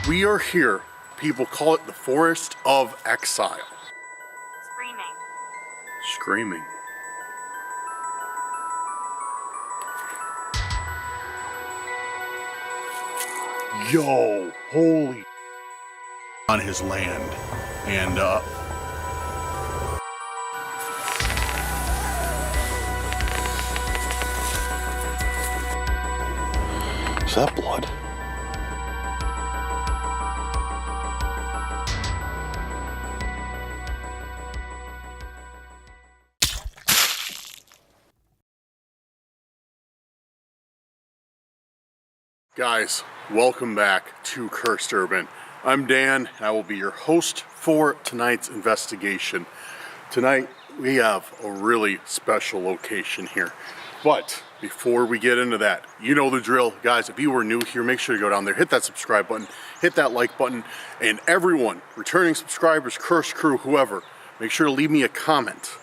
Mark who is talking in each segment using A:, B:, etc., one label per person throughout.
A: We are here. People call it the Forest of Exile. Screaming. Yo, holy on his land. And is that blood? Guys, welcome back to Cursed Urban. I'm Dan, and I will be your host for tonight's investigation. Tonight, we have a really special location here. But before we get into that, you know the drill. Guys, if you were new here, make sure to go down there, hit that subscribe button, hit that like button, and everyone, returning subscribers, Cursed Crew, whoever, make sure to leave me a comment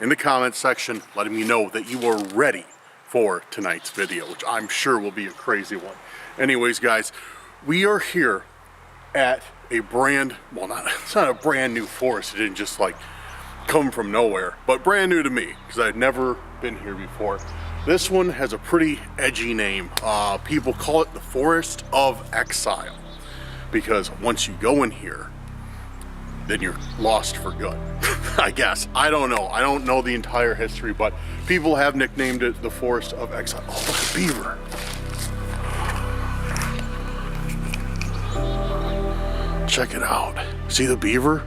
A: in the comment section letting me know that you are ready for tonight's video, which I'm sure will be a crazy one. Anyways, guys, we are here at a it's not a brand new forest. It didn't just like come from nowhere, but brand new to me because I'd never been here before. This one has a pretty edgy name. People call it the Forest of Exile because once you go in here, then you're lost for good. I guess. I don't know. I don't know the entire history, but people have nicknamed it the Forest of Exile. Oh, look at beaver. Check it out. See the beaver?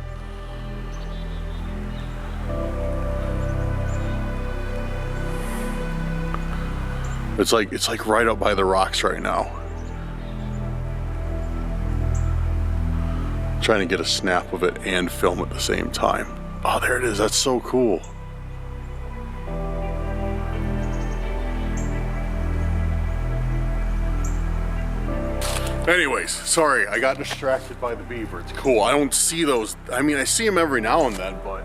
A: It's like right up by the rocks right now. Trying to get a snap of it and film at the same time. Oh, there it is. That's so cool. Anyways, sorry, I got distracted by the beaver. It's cool. I don't see those. I mean, I see them every now and then, but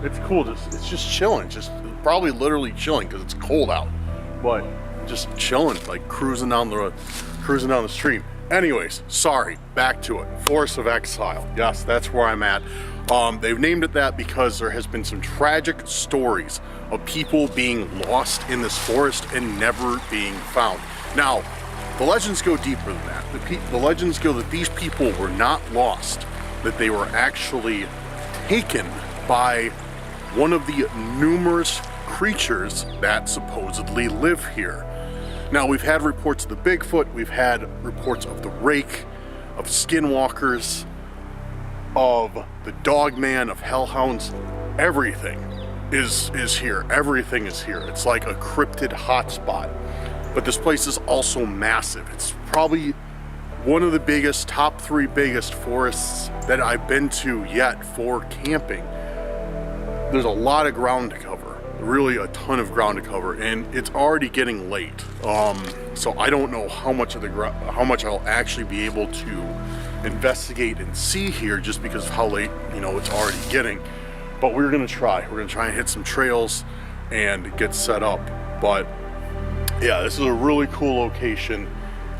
A: it's cool. It's just chilling. Just probably literally chilling because it's cold out. But just chilling, like cruising down the street. Anyways, sorry, back to it. Forest of Exile. Yes, that's where I'm at. They've named it that because there has been some tragic stories of people being lost in this forest and never being found. Now, the legends go deeper than that. The legends go that these people were not lost, that they were actually taken by one of the numerous creatures that supposedly live here. Now, we've had reports of the Bigfoot, we've had reports of the Rake, of skinwalkers, of the Dogman, of hellhounds. Everything is here. Everything is here. It's like a cryptid hotspot. But this place is also massive. It's probably one of the biggest, top 3 biggest forests that I've been to yet for camping. There's a lot of ground to cover, really a ton of ground to cover, and it's already getting late. So I don't know how much I'll actually be able to investigate and see here just because of how late, it's already getting. But we're gonna try. We're gonna try and hit some trails and get set up. But yeah, this is a really cool location.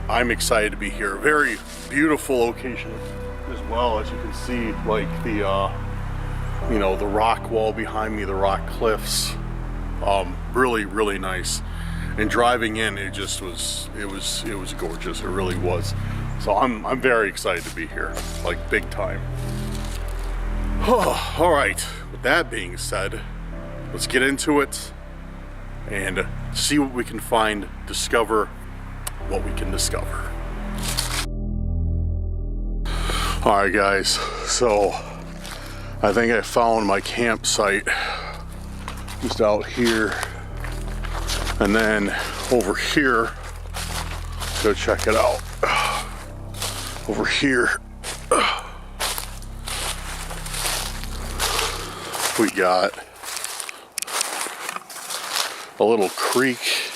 A: I'm excited to be here. Very beautiful location as well, as you can see, like the the rock wall behind me, the rock cliffs. Really, really nice. And driving in, it was gorgeous. It really was. So I'm very excited to be here, like big time. All right. With that being said, let's get into it and see what we can find, discover what we can discover. All right, guys, so I think I found my campsite just out here, and then over here, go check it out. Over here, we got a little creek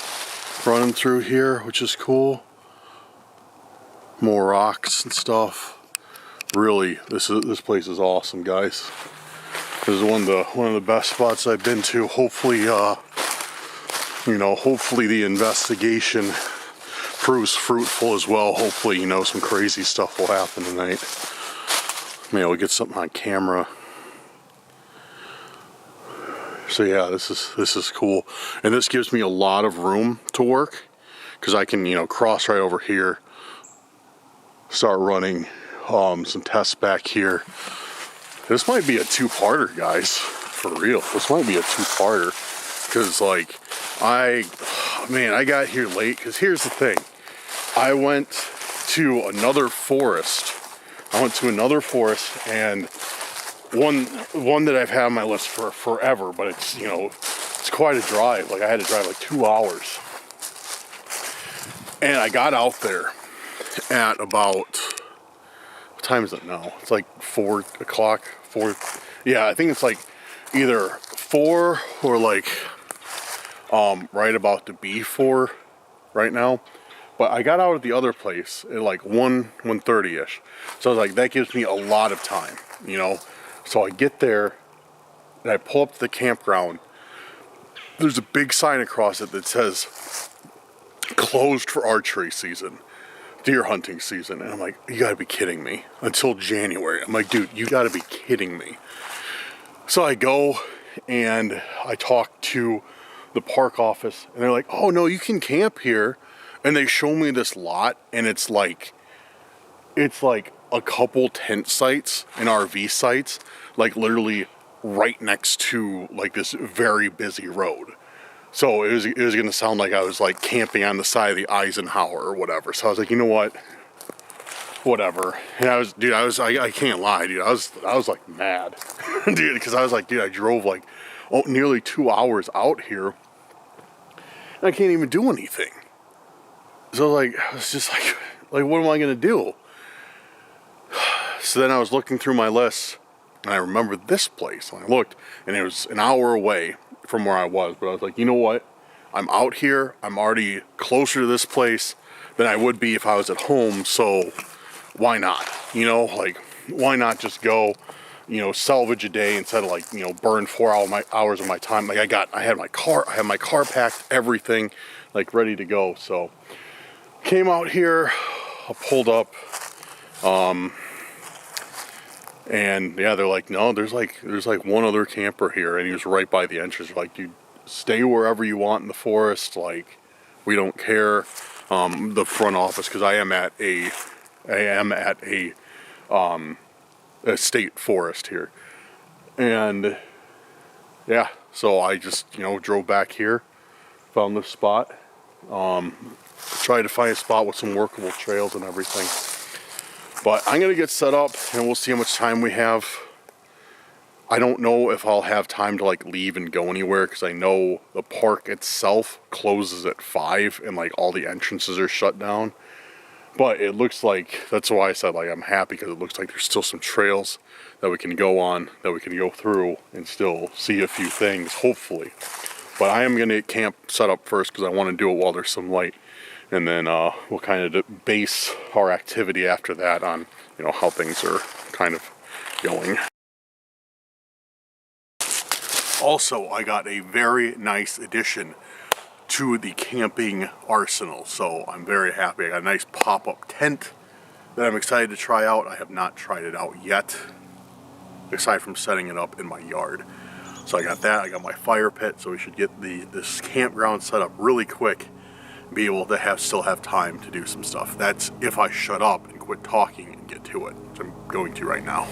A: running through here, which is cool. More rocks and stuff. Really, this place is awesome, guys. This is one of the best spots I've been to. Hopefully, hopefully the investigation proves fruitful as well. Hopefully, you know, some crazy stuff will happen tonight. Maybe we'll get something on camera. So yeah, this is cool, and this gives me a lot of room to work because I can, you know, cross right over here, start running some tests back here. This might be a two-parter, guys, for real. This might be a two-parter because, like, I got here late because here's the thing. I went to another forest. And one that I've had on my list for forever, but it's, you know, it's quite a drive. Like, I had to drive like 2 hours. And I got out there at about, what time is it now? It's like 4 o'clock, 4. Yeah, I think it's like either 4 or like right about to be 4 right now. But I got out at the other place at like 1:30ish. So I was like, that gives me a lot of time, you know? So I get there and I pull up to the campground. There's a big sign across it that says closed for archery season, deer hunting season. And I'm like, you gotta be kidding me. Until January. I'm like, dude, you gotta be kidding me. So I go and I talk to the park office and they're like, oh no, you can camp here. And they show me this lot, and it's like a couple tent sites and RV sites, like literally right next to like this very busy road. So it was gonna sound like I was like camping on the side of the Eisenhower or whatever. So I was like, you know what? Whatever. And I can't lie, dude. I was like mad, dude, because I was like, dude, I drove like nearly 2 hours out here, and I can't even do anything. So like, I was just like, what am I gonna do? So then I was looking through my list, and I remembered this place. And I looked, and it was an hour away from where I was. But I was like, you know what? I'm out here. I'm already closer to this place than I would be if I was at home. So why not? You know, like, why not just go, you know, salvage a day instead of like, you know, burn 4 hours of my time. Like I had my car packed, everything, like ready to go. So came out here, I pulled up, and yeah, they're like, no, there's like one other camper here, and he was right by the entrance. They're like, dude, stay wherever you want in the forest, like, we don't care. The front office, because I am at a state forest here, and yeah, so I just, you know, drove back here, found this spot, tried to find a spot with some workable trails and everything. But I'm gonna get set up and we'll see how much time we have. I don't know if I'll have time to like leave and go anywhere, because I know the park itself closes at 5 and like all the entrances are shut down. But it looks like, that's why I said like I'm happy, because it looks like there's still some trails that we can go on, that we can go through and still see a few things, hopefully. But I am gonna get camp set up first, because I want to do it while there's some light. And then we'll kind of base our activity after that on, you know, how things are kind of going. Also, I got a very nice addition to the camping arsenal, so I'm very happy. I got a nice pop-up tent that I'm excited to try out. I have not tried it out yet, aside from setting it up in my yard. So I got that. I got my fire pit, so we should get this campground set up really quick. Be able to still have time to do some stuff. That's if I shut up and quit talking and get to it, which I'm going to right now.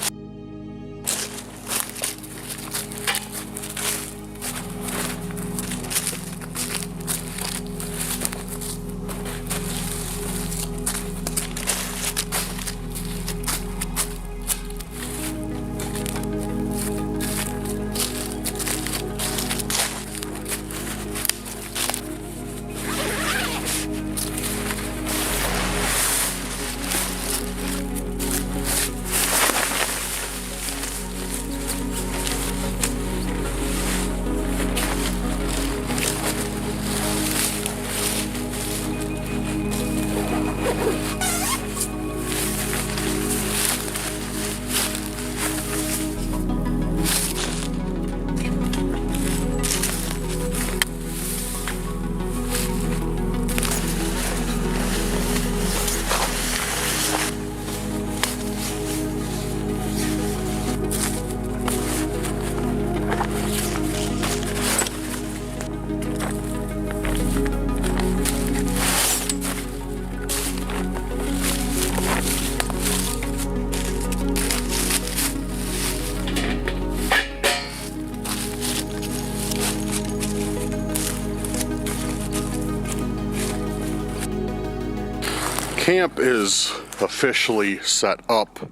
A: camp is officially set up.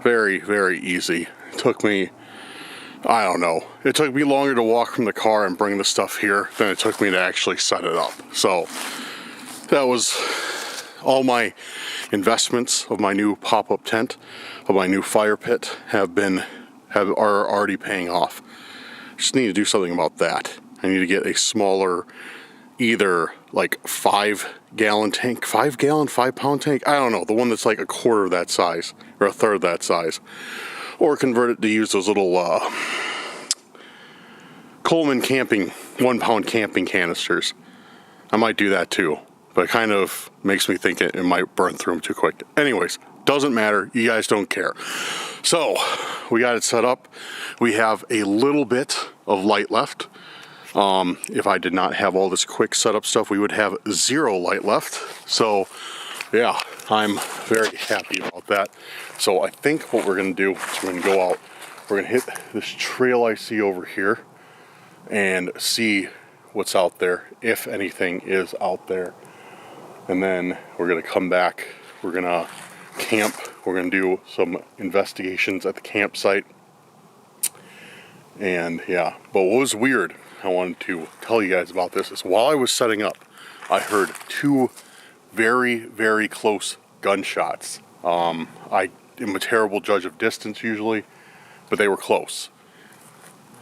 A: Very, very easy. It took me, I don't know, it took me longer to walk from the car and bring the stuff here than it took me to actually set it up. So that was all my investments of my new pop-up tent, of my new fire pit are already paying off. Just need to do something about that. I need to get a smaller, either like 5-gallon tank, 5-pound tank. I don't know, the one that's like a quarter of that size or a third of that size, or convert it to use those little Coleman camping 1-pound camping canisters. I might do that too, but it kind of makes me think it might burn through them too quick. Anyways, doesn't matter. You guys don't care. So we got it set up. We have a little bit of light left. If I did not have all this quick setup stuff, we would have 0 light left. So yeah, I'm very happy about that. So I think what we're gonna do is we're gonna go out, we're gonna hit this trail I see over here and see what's out there, if anything is out there. And then we're gonna come back, we're gonna camp, we're gonna do some investigations at the campsite. And yeah, but what was weird, I wanted to tell you guys about this, is while I was setting up, I heard 2 very, very close gunshots. I am a terrible judge of distance usually, but they were close.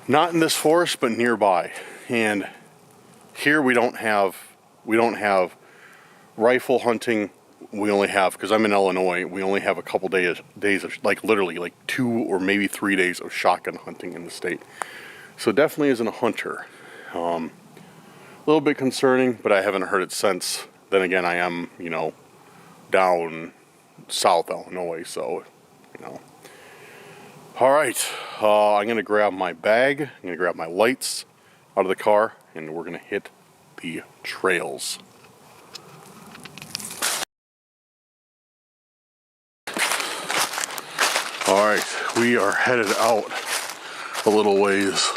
A: Not in this forest, but nearby. And here we don't have rifle hunting. We only have, because I'm in Illinois, we only have a couple days of, like literally like 2 or maybe 3 days of shotgun hunting in the state. So definitely isn't a hunter. A little bit concerning, but I haven't heard it since. Then again, I am, down south Illinois, so, All right, I'm gonna grab my bag, I'm gonna grab my lights out of the car, and we're gonna hit the trails. All right, we are headed out a little ways.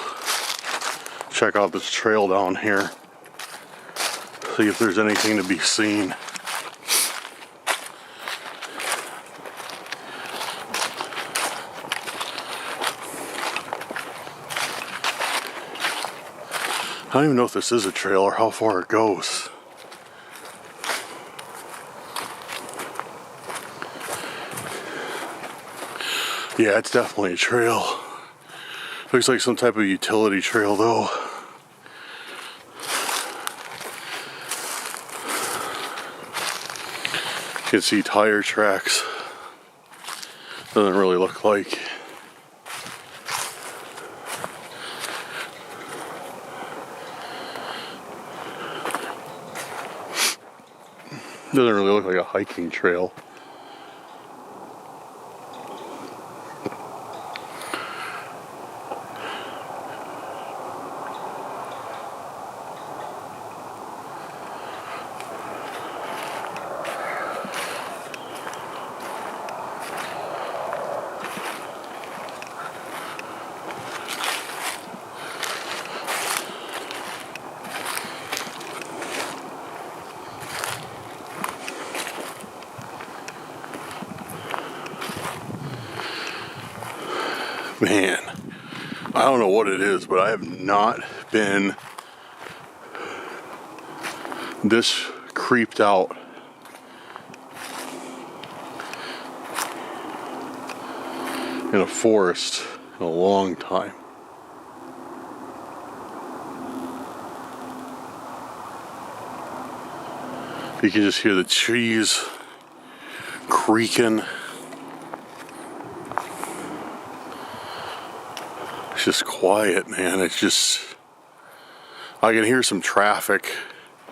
A: Check out this trail down here. See if there's anything to be seen. I don't even know if this is a trail or how far it goes. Yeah, it's definitely a trail. Looks like some type of utility trail though. You can see tire tracks. Doesn't really look like. Doesn't really look like a hiking trail. Man, I don't know what it is, but I have not been this creeped out in a forest in a long time. You can just hear the trees creaking. It's just quiet, man. It's just, I can hear some traffic.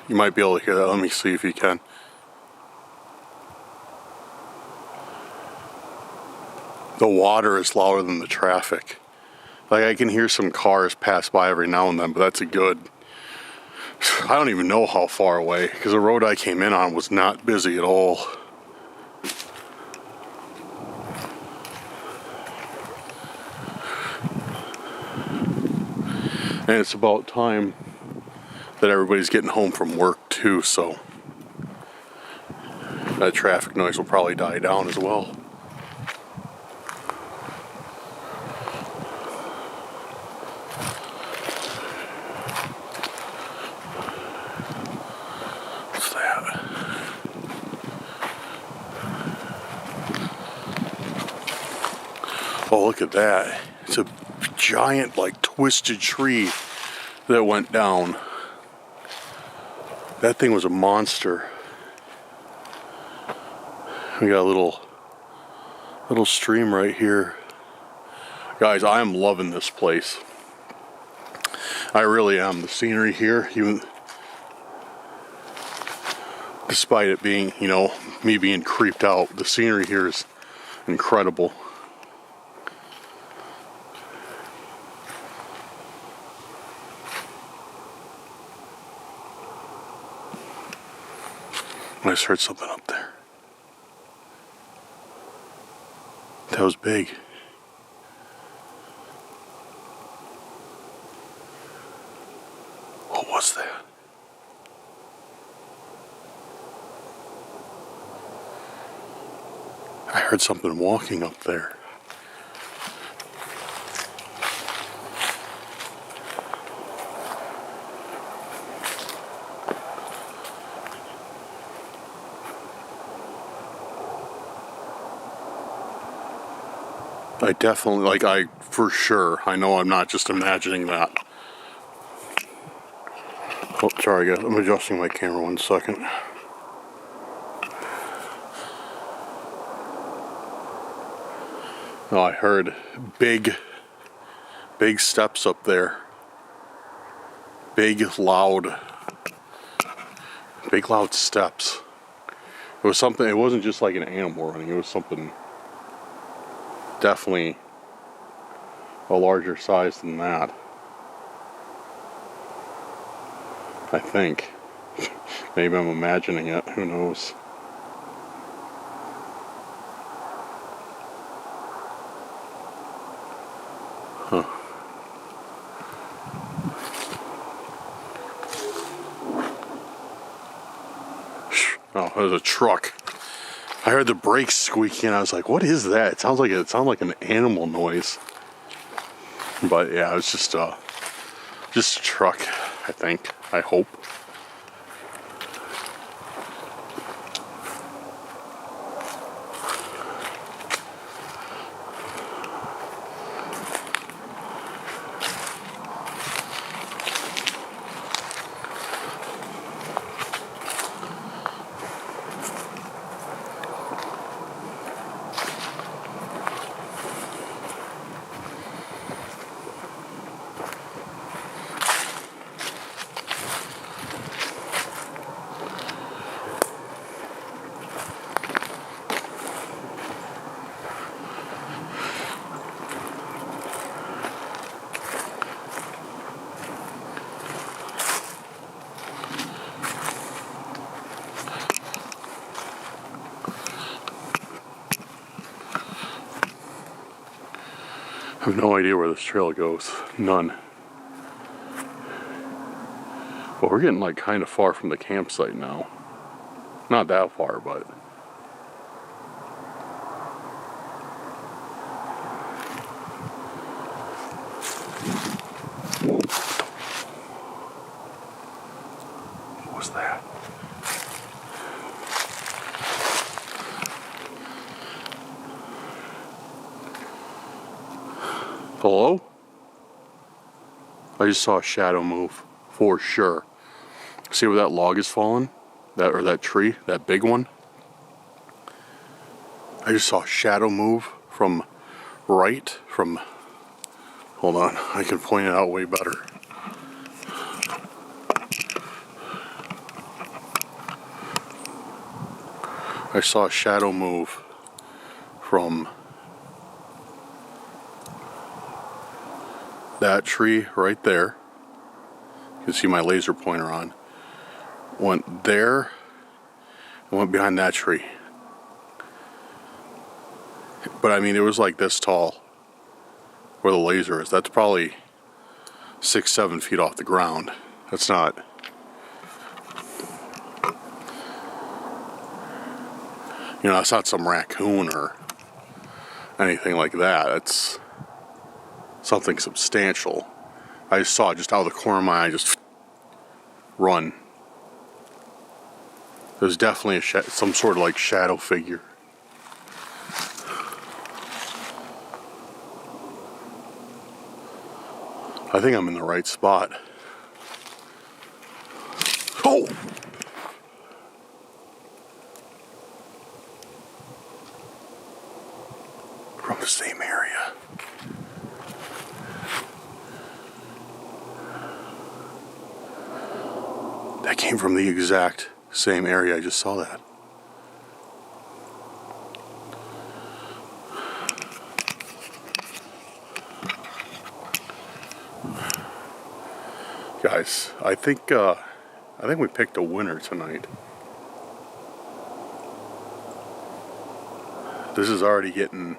A: You might be able to hear that. Let me see if you can. The water is louder than the traffic. Like I can hear some cars pass by every now and then, but that's a good, I don't even know how far away, because the road I came in on was not busy at all. And it's about time that everybody's getting home from work too, so That traffic noise will probably die down as well. What's that? Oh, look at that. It's a giant, like, twisted tree that went down. That thing was a monster. We got a little stream right here. Guys, I am loving this place. I really am. The scenery here, even despite it being, you know, me being creeped out, the scenery here is incredible. I just heard something up there. That was big. What was that? I heard something walking up there. I definitely, like, for sure, I know I'm not just imagining that. Oh, sorry guys, I'm adjusting my camera 1 second. Oh, I heard big steps up there. Big loud steps. It was something, it wasn't just like an animal running, it was something definitely a larger size than that. I think. Maybe I'm imagining it, who knows. Huh. Oh, there's a truck. I heard the brakes squeaking and I was like, what is that? It sounds like an animal noise. But yeah, it's just a truck, I think. I hope. I have no idea where this trail goes. None. But we're getting like kind of far from the campsite now. Not that far, but... What was that? Hello? I just saw a shadow move, for sure. See where that log is falling? That tree, that big one? I just saw a shadow move from right, hold on, I can point it out way better. I saw a shadow move from that tree right there. You can see my laser pointer on. Went there and went behind that tree. But I mean, it was like this tall where the laser is. That's probably 6-7 feet off the ground. That's not. You know, it's not some raccoon or anything like that. It's something substantial. I just saw it just out of the corner of my eye, just run. There's definitely some sort of like shadow figure. I think I'm in the right spot. Oh! From the same area. That came from the exact same area. I just saw that. Guys, I think we picked a winner tonight. This is already getting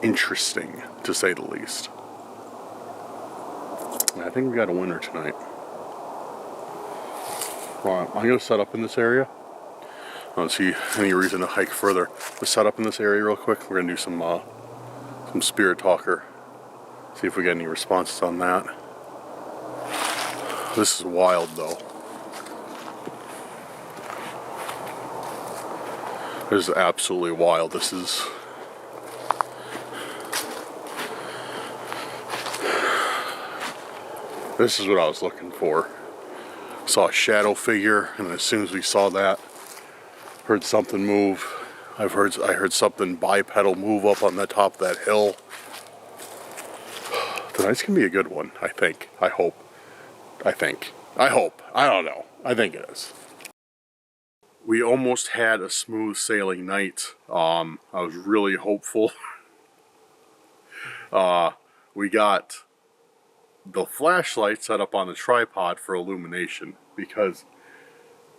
A: interesting, to say the least. I think we got a winner tonight. Well, I'm going to set up in this area. I don't see any reason to hike further. Let's set up in this area real quick. We're going to do some spirit talker. See if we get any responses on that. This is wild, though. This is absolutely wild. This is what I was looking for. Saw a shadow figure, and as soon as we saw that, heard something move. I heard something bipedal move up on the top of that hill. Tonight's gonna be a good one, I think. I hope. I hope. I don't know. I think it is. We almost had a smooth sailing night. I was really hopeful. We got the flashlight set up on the tripod for illumination because,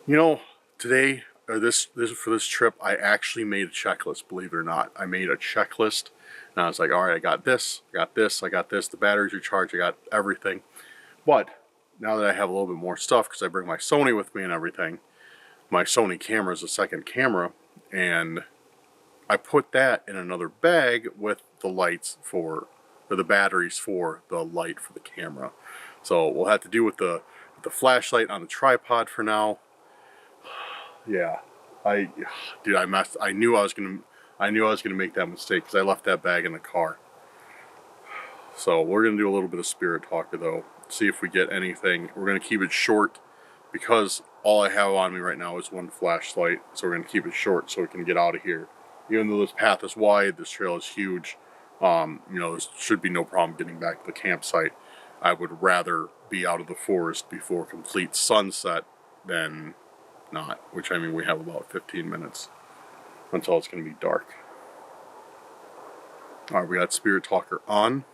A: you know, today or for this trip, I actually made a checklist. Believe it or not, I made a checklist, and I was like, all right, I got this, I got this, I got this. The batteries are charged. I got everything. But now that I have a little bit more stuff, because I bring my Sony with me and everything, my Sony camera is a second camera, and I put that in another bag with the lights or the batteries for the light for the camera. So we'll have to do with the flashlight on the tripod for now. Yeah, I knew I was gonna make that mistake because I left that bag in the car. So we're gonna do a little bit of spirit talker though. See if we get anything. We're gonna keep it short because all I have on me right now is one flashlight. So we're gonna keep it short so we can get out of here. Even though this path is wide, this trail is huge. You know, there should be no problem getting back to the campsite. I would rather be out of the forest before complete sunset than not. Which, I mean, we have about 15 minutes until it's going to be dark. Alright, we got Spirit Talker on.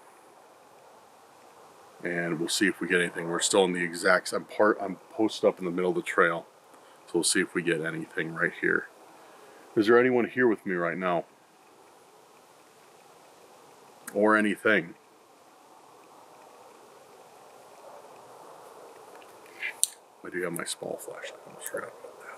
A: And we'll see if we get anything. We're still in the exact... I'm posted up in the middle of the trail. So we'll see if we get anything right here. Is there anyone here with me right now? Or anything? I do have my small flashlight. I'm straight up about that.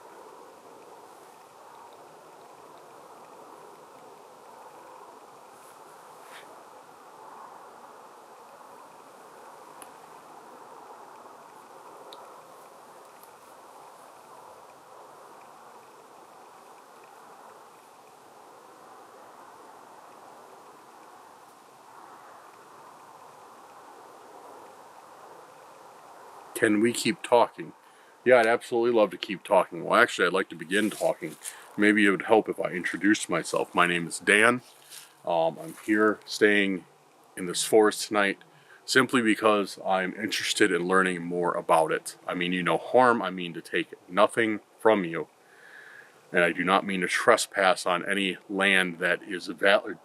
A: Can we keep talking? Yeah, I'd absolutely love to keep talking. Well, actually, I'd like to begin talking. Maybe it would help if I introduced myself. My name is Dan. I'm here staying in this forest tonight simply because I'm interested in learning more about it. I mean you no harm. I mean to take nothing from you. And I do not mean to trespass on any land that is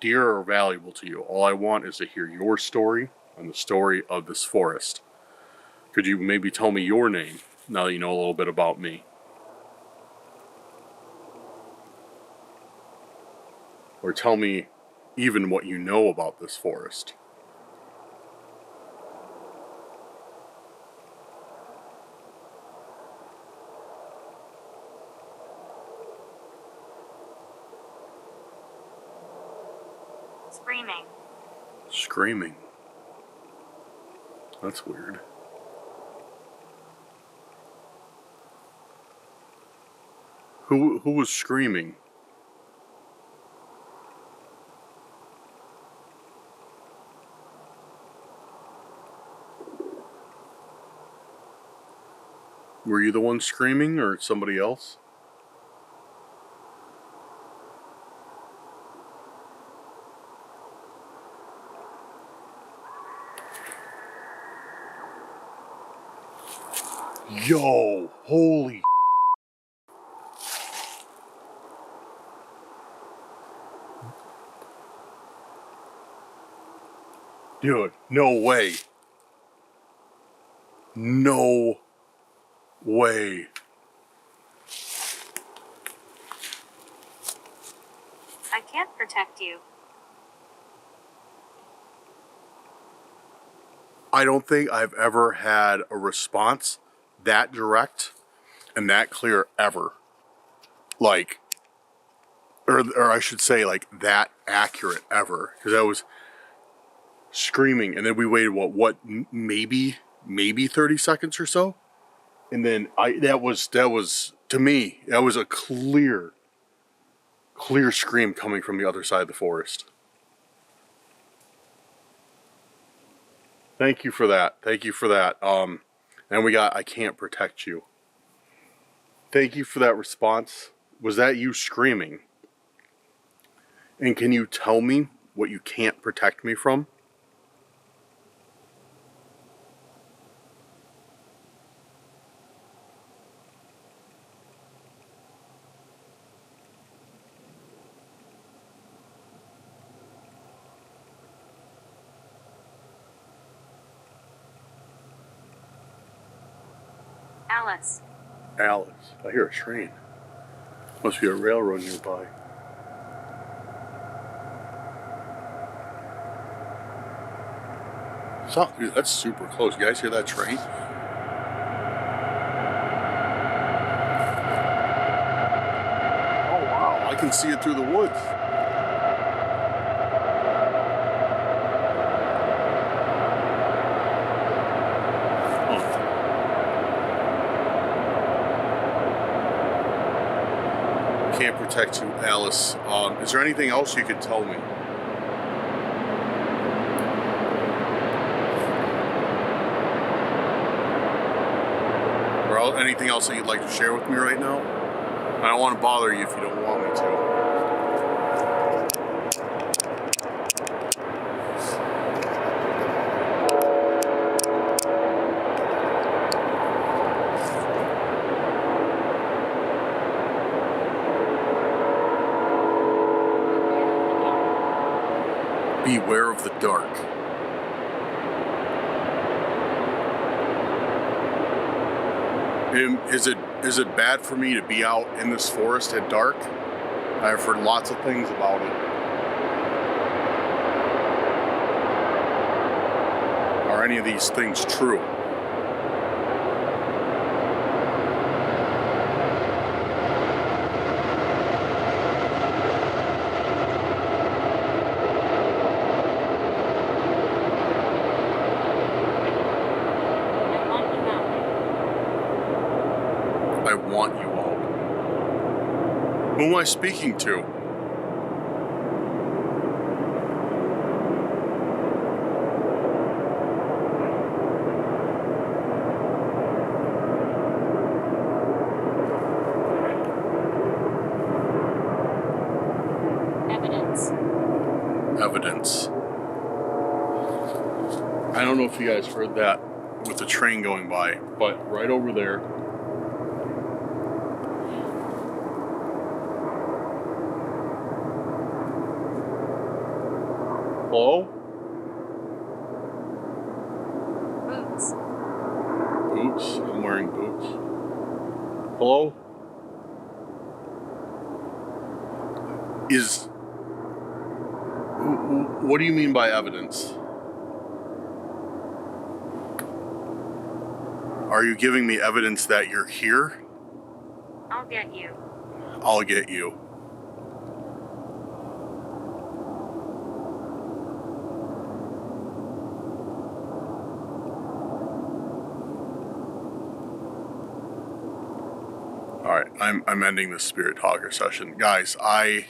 A: dear or valuable to you. All I want is to hear your story and the story of this forest. Could you maybe tell me your name, now that you know a little bit about me? Or tell me even what you know about this forest.
B: Screaming.
A: Screaming. That's weird. Who was screaming? Were you the one screaming or somebody else? Yo, holy. Dude, no way. No way.
B: I can't protect you.
A: I don't think I've ever had a response that direct and that clear ever. Like, or I should say, like, that accurate ever. Because I was screaming, and then we waited, maybe 30 seconds or so? And then that was, to me, that was a clear scream coming from the other side of the forest. Thank you for that. Thank you for that. And we got, I can't protect you. Thank you for that response. Was that you screaming? And can you tell me what you can't protect me from?
B: Alice.
A: Alice. I hear a train. Must be a railroad nearby. So, dude, that's super close. You guys hear that train? Oh wow, I can see it through the woods. Can't protect you, Alice. Is there anything else you could tell me? Or anything else that you'd like to share with me right now? I don't want to bother you if you don't want me to. Beware of the dark. Is it bad for me to be out in this forest at dark? I've heard lots of things about it. Are any of these things true? I want you out. Who am I speaking to? Evidence. I don't know if you guys heard that with the train going by, but right over there. Hello?
B: Boots.
A: Boots? I'm wearing boots. Hello? What do you mean by evidence? Are you giving me evidence that you're here?
B: I'll get you.
A: I'll get you. I'm ending this spirit talker session. Guys, I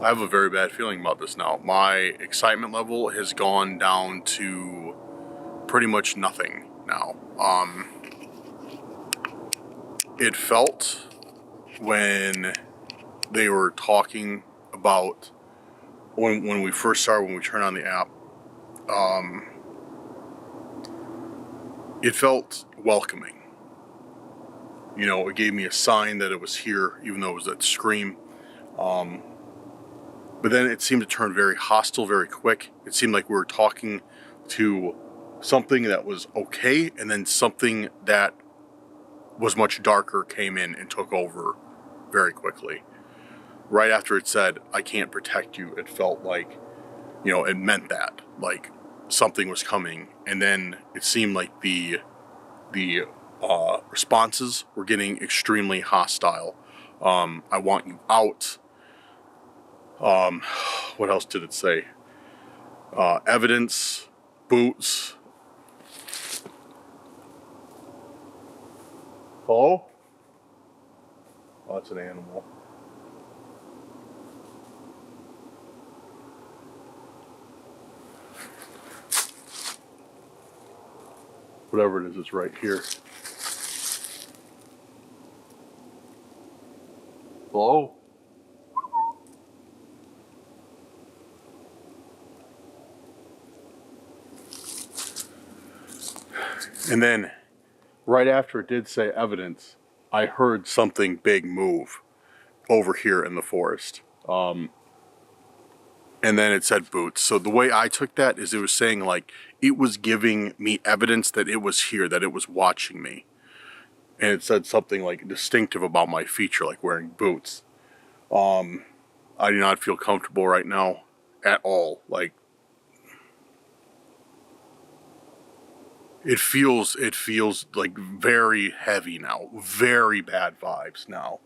A: have a very bad feeling about this now. My excitement level has gone down to pretty much nothing now. It felt when they were talking about when we first started, when we turned on the app, it felt welcoming. You know, it gave me a sign that it was here, even though it was that scream. But then it seemed to turn very hostile very quick. It seemed like we were talking to something that was okay, and then something that was much darker came in and took over very quickly. Right after it said, "I can't protect you," it felt like, you know, it meant that, like something was coming. And then it seemed like the responses were getting extremely hostile. I want you out. What else did it say? Evidence, boots. Hello? Oh, it's an animal. Whatever it is, it's right here. Hello? And then, right after it did say evidence, I heard something big move over here in the forest. And then it said boots. So the way I took that is it was saying, like, it was giving me evidence that it was here, that it was watching me. And it said something like distinctive about my feature, like wearing boots. I do not feel comfortable right now at all. Like, it feels like very heavy now, very bad vibes now.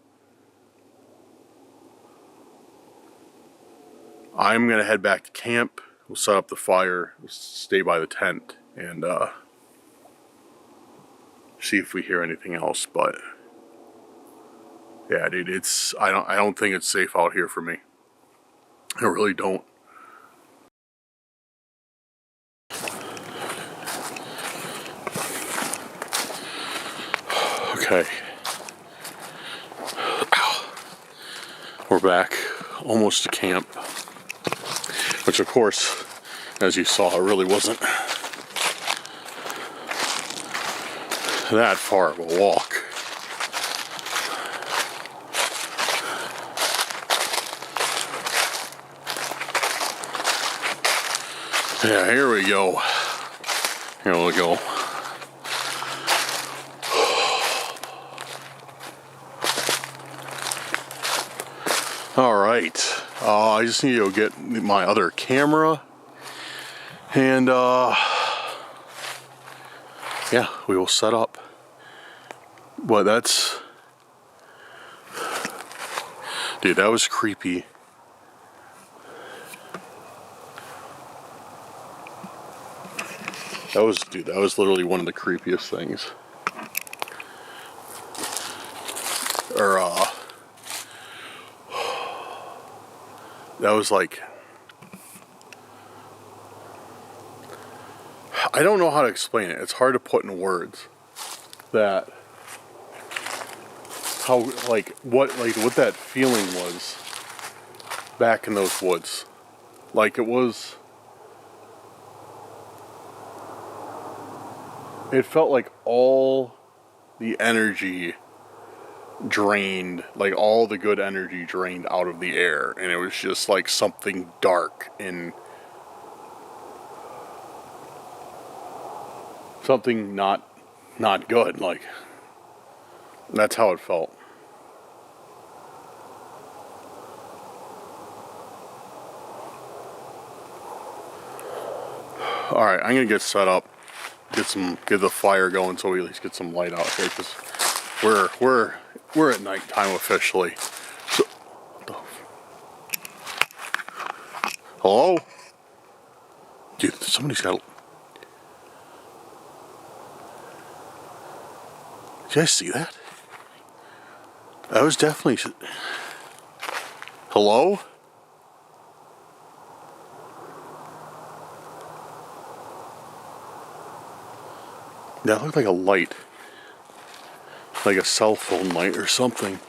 A: I'm gonna head back to camp. We'll set up the fire, stay by the tent, and see if we hear anything else. But yeah, dude, I don't think it's safe out here for me. I really don't. Okay. We're back, almost to camp. Which, of course, as you saw, it really wasn't that far of a walk. Yeah, here we go. Here we go. All right. I just need to go get my other camera. And, yeah, we will set up. But that's... Dude, that was creepy. That was literally one of the creepiest things. Or, that was like... I don't know how to explain it. It's hard to put in words. That... How, what that feeling was back in those woods. Like, it was... It felt like all the energy drained, like all the good energy drained out of the air, and it was just like something dark and something not good. Like, that's how it felt. All right, I'm gonna get set up. Get the fire going so we at least get some light out here, because we're at nighttime officially. So, hello? Dude, somebody's got... Did you guys see that? That was definitely... Hello? That looked like a light. Like a cell phone light or something.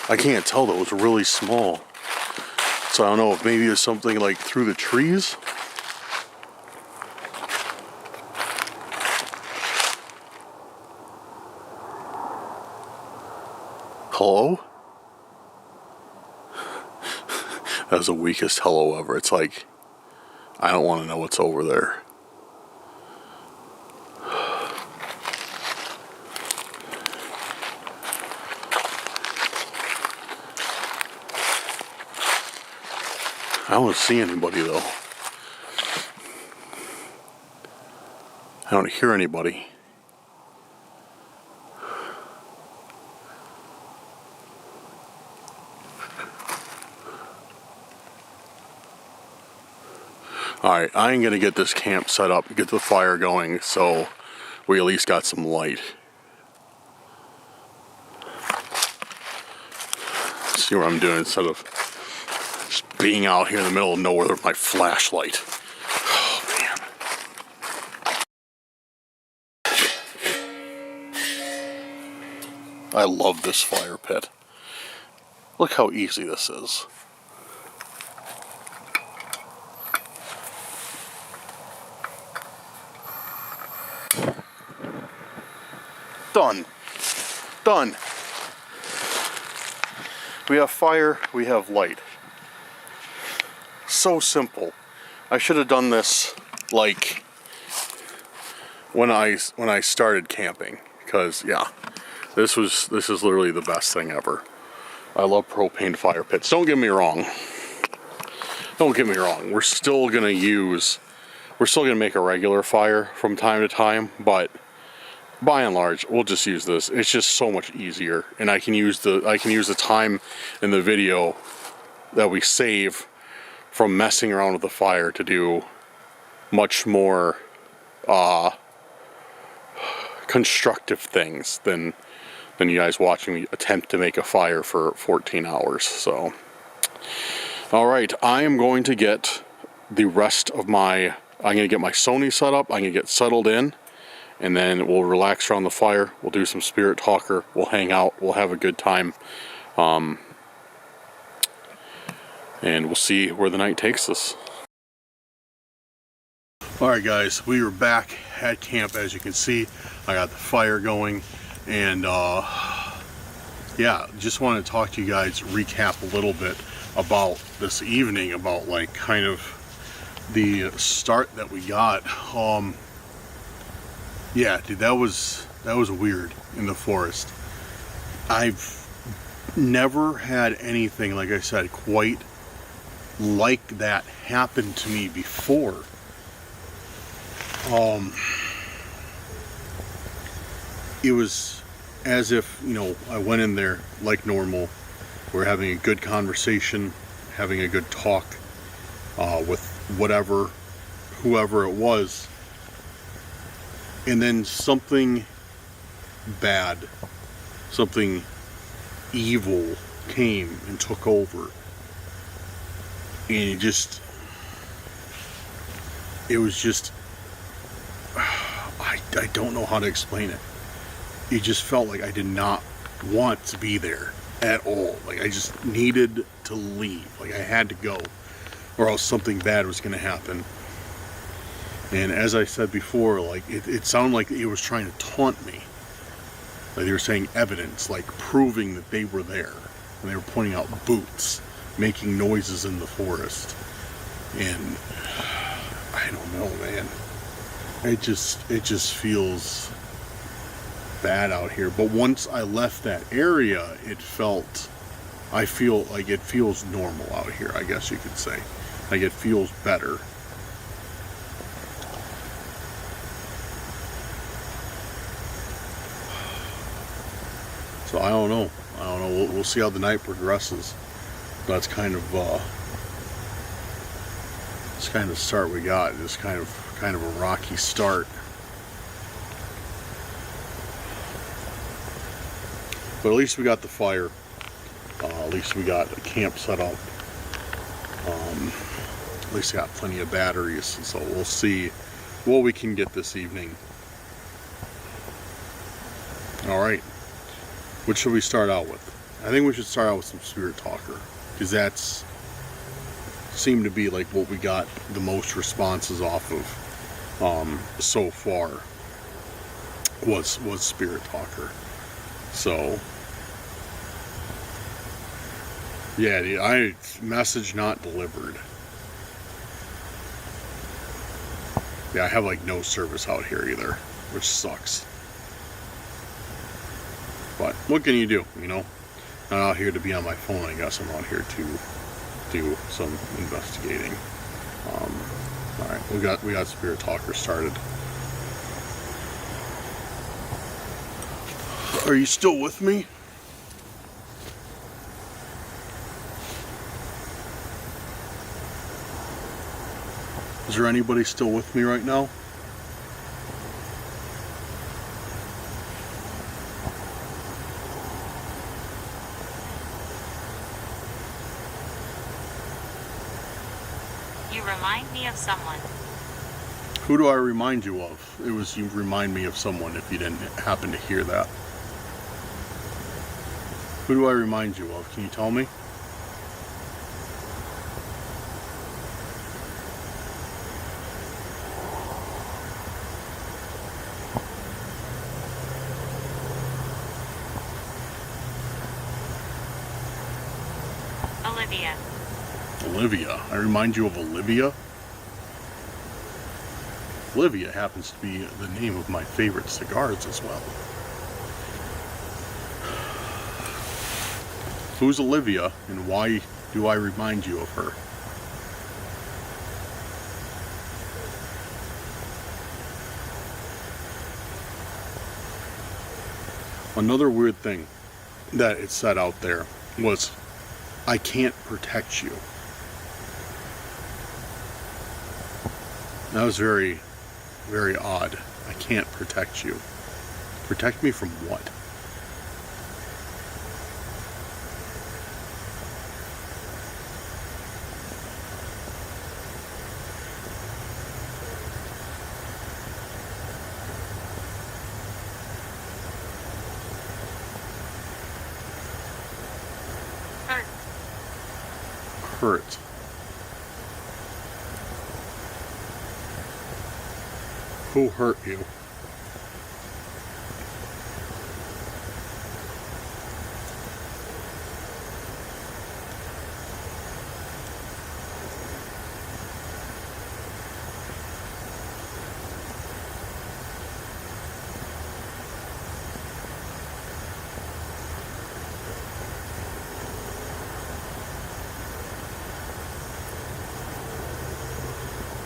A: I can't tell though, it was really small. So I don't know if maybe it's something like through the trees. Hello? That was the weakest hello ever. It's like, I don't want to know what's over there. I don't see anybody though. I don't hear anybody. Alright, I am going to get this camp set up, get the fire going, so we at least got some light. See what I'm doing instead of just being out here in the middle of nowhere with my flashlight. Oh, man. I love this fire pit. Look how easy this is. Done. Done. We have fire, we have light. So simple. I should have done this like when I started camping, because yeah, this is literally the best thing ever. I love propane fire pits. Don't get me wrong. Don't get me wrong. We're still gonna make a regular fire from time to time, but by and large, we'll just use this. It's just so much easier, and I can use the time in the video that we save from messing around with the fire to do much more constructive things than you guys watching me attempt to make a fire for 14 hours. So, all right, I am going to get the rest of my. I'm going to get my Sony set up. I'm going to get settled in. And then we'll relax around the fire. We'll do some spirit talker. We'll hang out. We'll have a good time. And we'll see where the night takes us. Alright guys, we are back at camp. As you can see, I got the fire going. And yeah, just want to talk to you guys, recap a little bit about this evening. About like kind of the start that we got. Yeah, dude, that was weird in the forest. I've never had anything, like I said, quite like that happen to me before. It was as if, you know, I went in there like normal. We're having a good conversation, having a good talk with whoever it was. And then something bad, something evil came and took over. And it was just, I don't know how to explain it. It just felt like I did not want to be there at all. Like I just needed to leave. Like I had to go, or else something bad was going to happen. And as I said before, like it sounded like it was trying to taunt me. Like they were saying evidence, like proving that they were there. And they were pointing out boots, making noises in the forest. And I don't know, man. It just feels bad out here. But once I left that area, I feel like it feels normal out here, I guess you could say. Like it feels better. So I don't know. We'll see how the night progresses. That's kind of start we got. Just kind of a rocky start. But at least we got the fire. At least we got a camp set up. At least got plenty of batteries. So we'll see what we can get this evening. Alright. What should we start out with? I think we should start out with some Spirit Talker. Because that's seemed to be like what we got the most responses off of so far was Spirit Talker. So yeah, I message not delivered. Yeah, I have like no service out here either, which sucks. But what can you do, you know? Not out here to be on my phone, I guess. I'm out here to do some investigating. Alright, we got Spirit Talker started. Are you still with me? Is there anybody still with me right now?
B: You remind me of someone.
A: Who do I remind you of? It was you remind me of someone if you didn't happen to hear that. Who do I remind you of? Can you tell me?
B: Olivia.
A: Olivia. I remind you of Olivia? Olivia happens to be the name of my favorite cigars as well. Who's Olivia and why do I remind you of her? Another weird thing that it said out there was, I can't protect you. That was very, very odd. I can't protect you. Protect me from what?
B: Hurt.
A: Hurt. Who hurt you?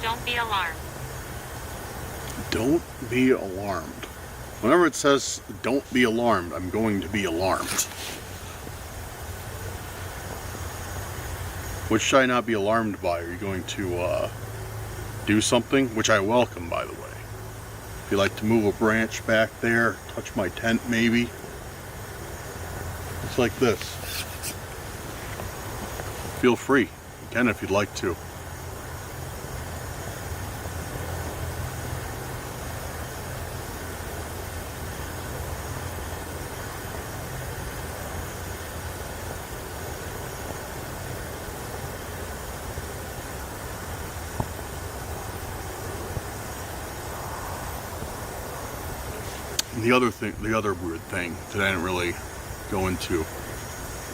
B: Don't be alarmed.
A: Don't be alarmed. Whenever it says don't be alarmed, I'm going to be alarmed. What should I not be alarmed by? Are you going to do something? Which I welcome, by the way. If you'd like to move a branch back there, touch my tent maybe. It's like this. Feel free. You can if you'd like to. The other weird thing that I didn't really go into.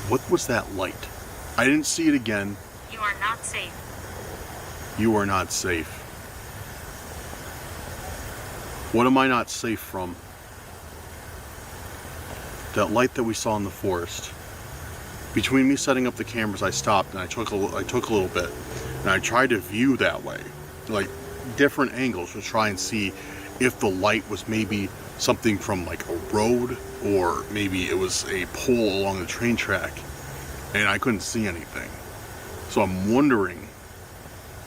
A: What was that light? I didn't see it again.
B: You are not safe.
A: You are not safe. What am I not safe from? That light that we saw in the forest. Between me setting up the cameras, I stopped and I took a little bit, and I tried to view that way, like different angles to try and see if the light was maybe something from like a road, or maybe it was a pole along the train track, and I couldn't see anything. So I'm wondering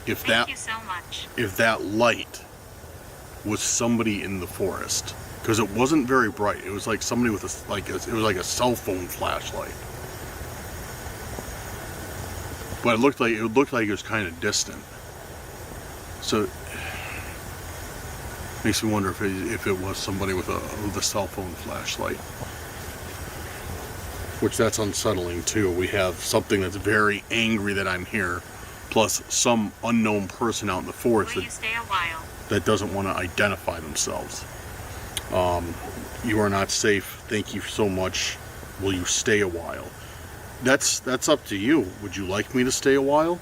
A: if
B: Thank you so much.
A: if that light was somebody in the forest. because it wasn't very bright. It was like somebody with it was like a cell phone flashlight. But it looked like it was kind of distant. So it makes me wonder if it was somebody with a cell phone flashlight. Which that's unsettling too. We have something that's very angry that I'm here, plus some unknown person out in the forest
B: Will you stay a while?
A: that doesn't want to identify themselves. You are not safe. Thank you so much. Will you stay a while? That's up to you. Would you like me to stay a while?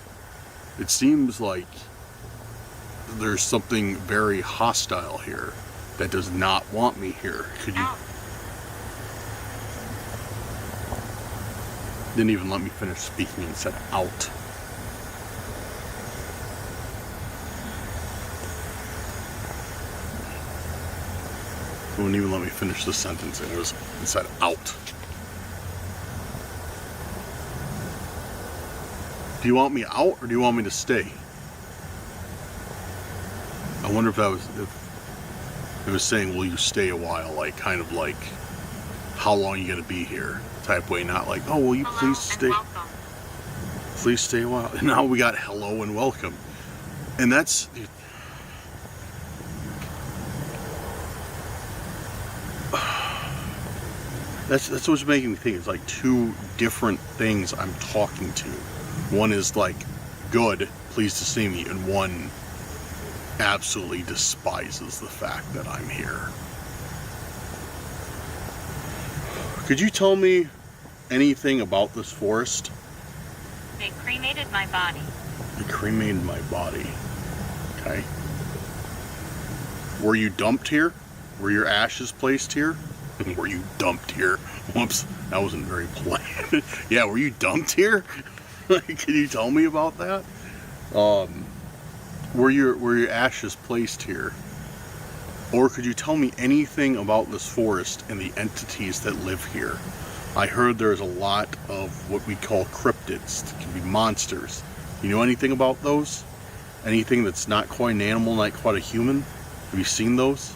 A: It seems like there's something very hostile here that does not want me here. Could you?
B: Out.
A: Didn't even let me finish speaking and said out. Wouldn't even let me finish the sentence, and it said out. Do you want me out or do you want me to stay? I wonder if it was saying, will you stay a while, like kind of like how long you gonna be here type way, not like, oh, will you
B: Hello
A: please stay?
B: and welcome.
A: Please stay a while. And now we got hello and welcome. And that's what's making me think. It's like two different things I'm talking to. One is like, good, pleased to see me, and one absolutely despises the fact that I'm here. Could you tell me anything about this forest?
B: They cremated my body.
A: They cremated my body. Okay. Were you dumped here? Were your ashes placed here? Were you dumped here? Whoops, that wasn't very planned. Yeah, were you dumped here? Can you tell me about that? Were your ashes placed here? Or could you tell me anything about this forest and the entities that live here? I heard there's a lot of what we call cryptids. It can be monsters. You know anything about those? Anything that's not quite an animal, not quite a human? Have you seen those?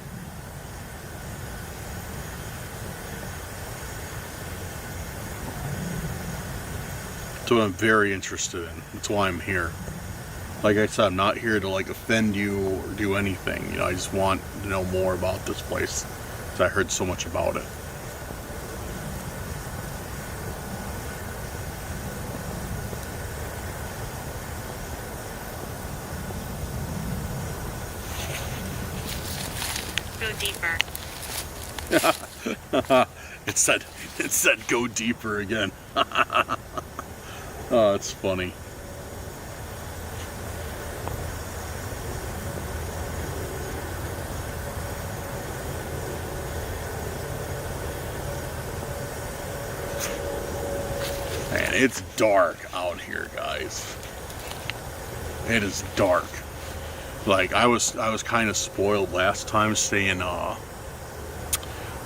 A: That's what I'm very interested in. That's why I'm here. Like I said, I'm not here to like offend you or do anything. You know, I just want to know more about this place because I heard so much about it.
B: Go deeper.
A: It said go deeper again. Oh, it's funny. Man, it's dark out here, guys. It is dark. Like I was kind of spoiled last time staying.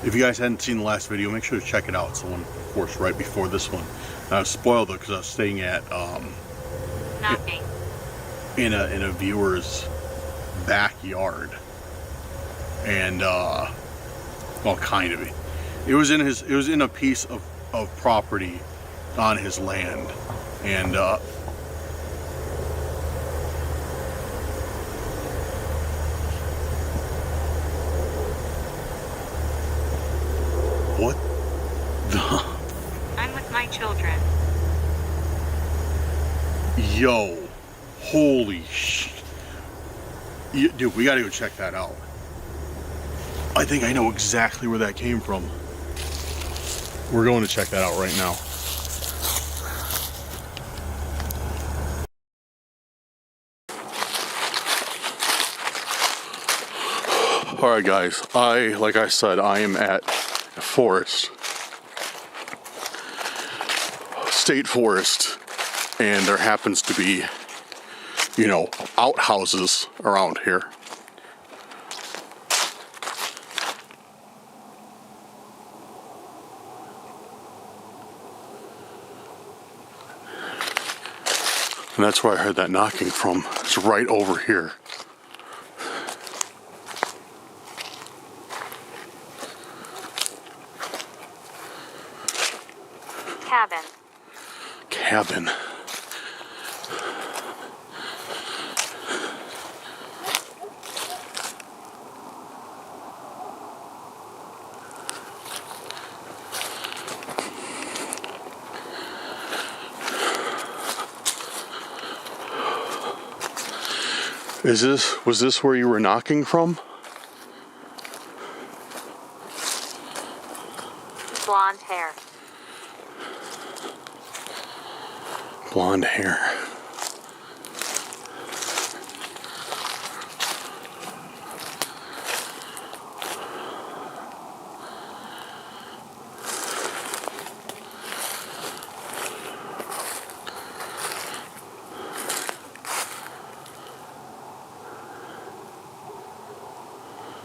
A: If you guys hadn't seen the last video, make sure to check it out. It's the one, of course, right before this one. I was spoiled though because I was staying at
B: Nothing.
A: in a viewer's backyard, and well, kind of. It was in a piece of property on his land, and what the?
B: I'm with my children.
A: Yo, holy shit. Dude, we gotta go check that out. I think I know exactly where that came from. We're going to check that out right now. Alright guys, like I said, I am at a forest. State forest. And there happens to be, you know, outhouses around here. And that's where I heard that knocking from. It's right over here.
B: Cabin.
A: Cabin. Was this where you were knocking from?
B: Blonde hair.
A: Blonde hair.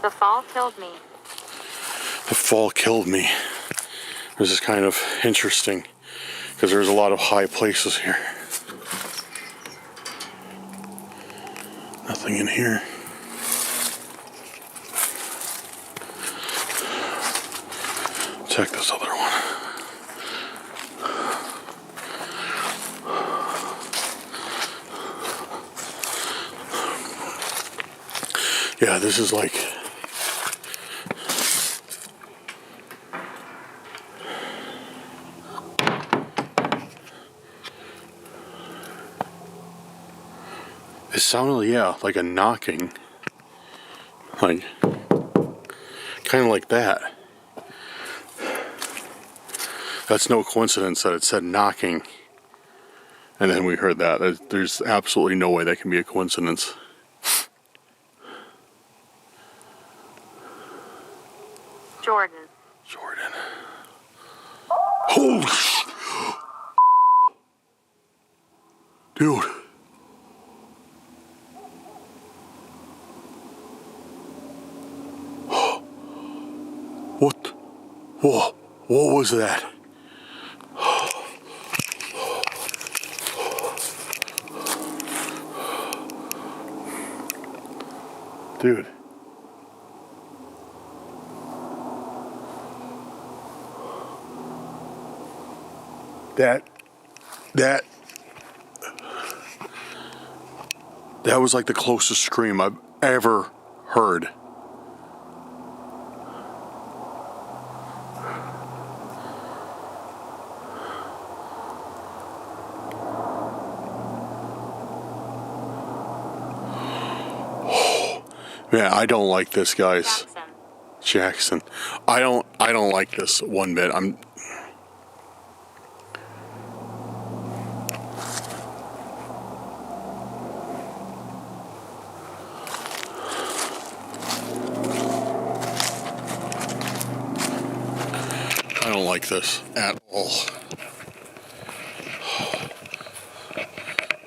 B: The fall killed me.
A: The fall killed me. This is kind of interesting because there's a lot of high places here. Nothing in here. Check this other one. Yeah, this is like... It sounded, yeah, like a knocking. Like, kind of like that. That's no coincidence that it said knocking. And then we heard that. There's absolutely no way that can be a coincidence.
B: Jordan.
A: Jordan. Holy sh... Dude. What? Whoa. What was that? Dude. That was like the closest scream I've ever heard. Man, I don't like this, guys. Jackson. I don't like this one bit. I don't like this at all.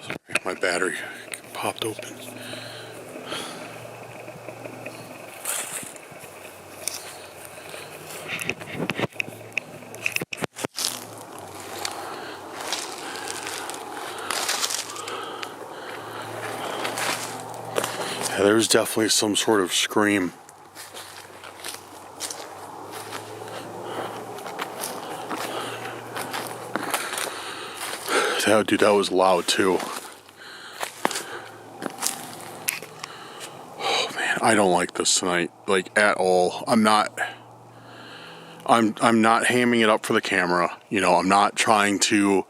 A: Sorry, my battery popped open. Yeah, there's definitely some sort of scream. Dude, that was loud too. Oh man, I don't like this tonight, like at all. I'm not hamming it up for the camera. You know, I'm not trying to.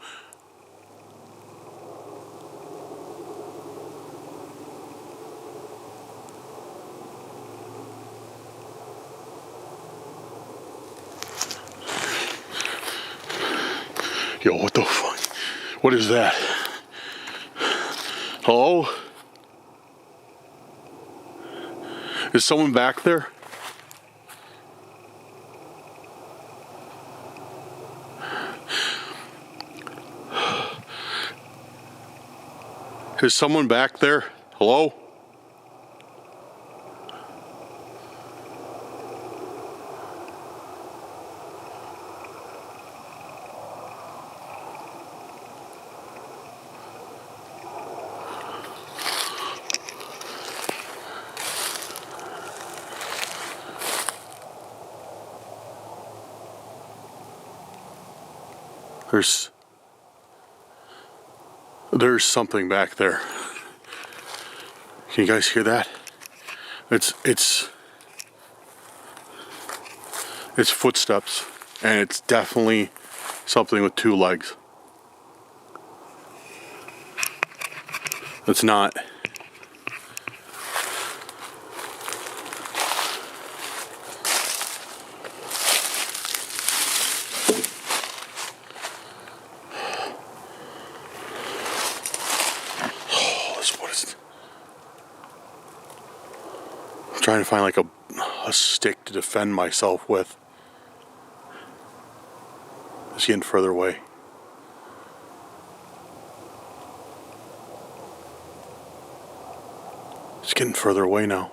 A: Yo, what the fuck? What is that? Hello? Is someone back there? Is someone back there? Hello? There's something back there. Can you guys hear that? It's footsteps, and it's definitely something with two legs. It's not. I'm trying to find like a stick to defend myself with. It's getting further away. It's getting further away now.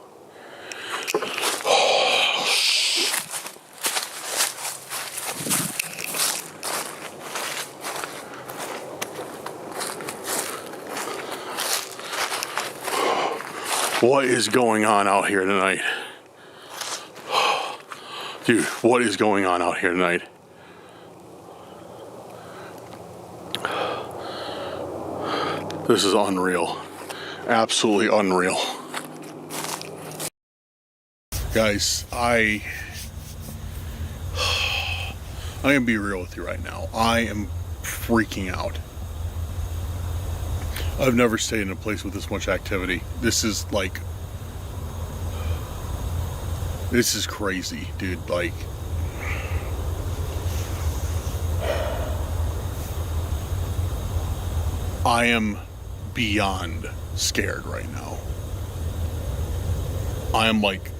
A: What is going on out here tonight? Dude, what is going on out here tonight? This is unreal. Absolutely unreal. Guys, I'm gonna be real with you right now. I am freaking out. I've never stayed in a place with this much activity. This is crazy, dude. Like, I am beyond scared right now. I am like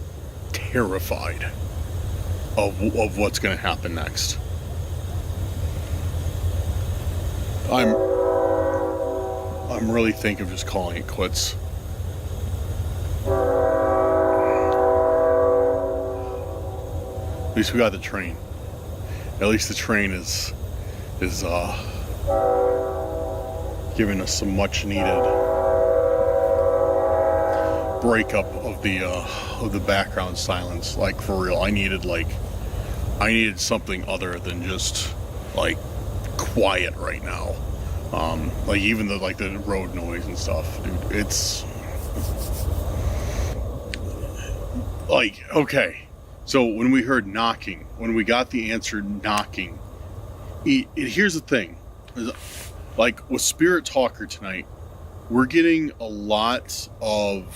A: terrified of what's gonna happen next. I'm really thinking of just calling it quits. At least we got the train. At least the train is giving us some much needed breakup of the background silence. Like, for real, I needed something other than just like quiet right now. Like even the road noise and stuff, dude. It's like, okay. So when we heard knocking, when we got the answer knocking, here's the thing. Like with Spirit Talker tonight, we're getting a lot of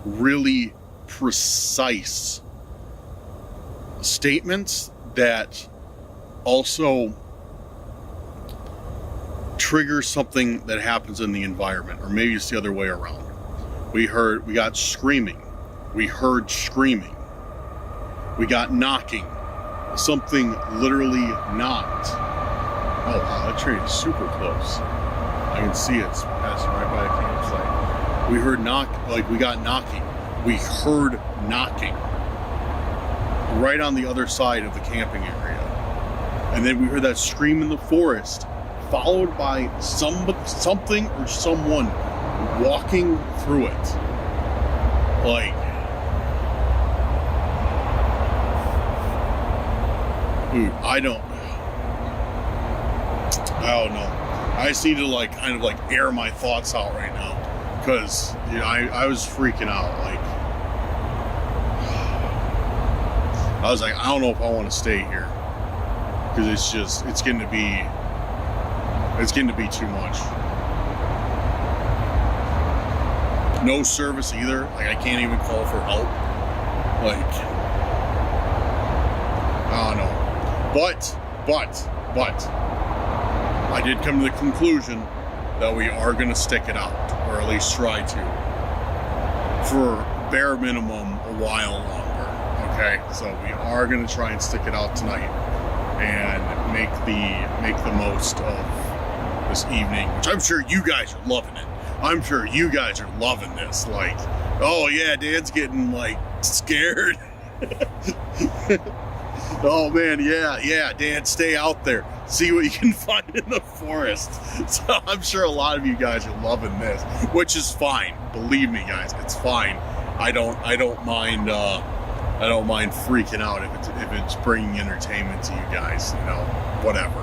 A: really precise statements that also trigger something that happens in the environment, or maybe it's the other way around. We got screaming. We heard screaming. We got knocking. Something literally knocked. Oh wow, that train is super close. I can see it's passing right by a campsite. We heard we got knocking. We heard knocking right on the other side of the camping area. And then we heard that scream in the forest, followed by something or someone walking through it. Like, dude, I don't know. I just need to kind of air my thoughts out right now, because I was freaking out. Like, I was like, I don't know if I want to stay here, because it's getting to be too much. No service either. Like, I can't even call for help. Like, I don't know. But I did come to the conclusion that we are going to stick it out, or at least try to, for bare minimum a while longer. Okay, so we are going to try and stick it out tonight and make the most of this evening, which I'm sure you guys are loving it. I'm sure you guys are loving this. Like, oh yeah, Dan's getting scared. Oh man, yeah, Dan, stay out there. See what you can find in the forest. So I'm sure a lot of you guys are loving this, which is fine. Believe me, guys, it's fine. I don't mind freaking out if it's bringing entertainment to you guys. Whatever.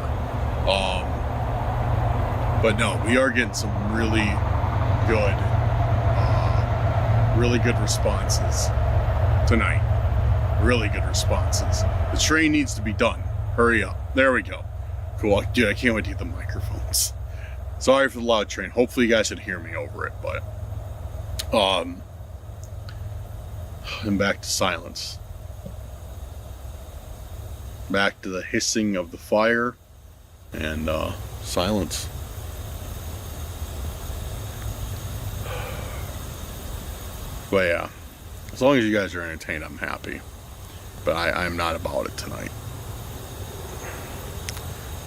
A: But no, we are getting some really good responses tonight. Really good responses. The train needs to be done. Hurry up. There we go. Cool. Dude, I can't wait to get the microphones. Sorry for the loud train. Hopefully you guys can hear me over it, but and back to silence. Back to the hissing of the fire and silence. But yeah, as long as you guys are entertained, I'm happy. But I'm not about it tonight.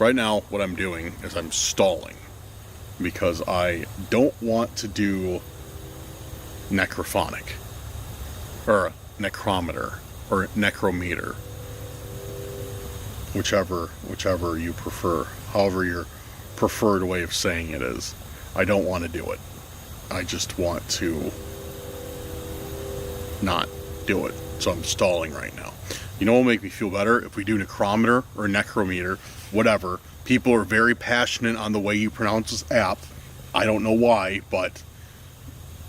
A: Right now, what I'm doing is I'm stalling because I don't want to do necrophonic or necrometer or necrometer, whichever you prefer, however your preferred way of saying it is. I don't want to do it. I just want to not do it. So I'm stalling right now. You know what will make me feel better? If we do necrometer or necrometer, whatever. People are very passionate on the way you pronounce this app. I don't know why, but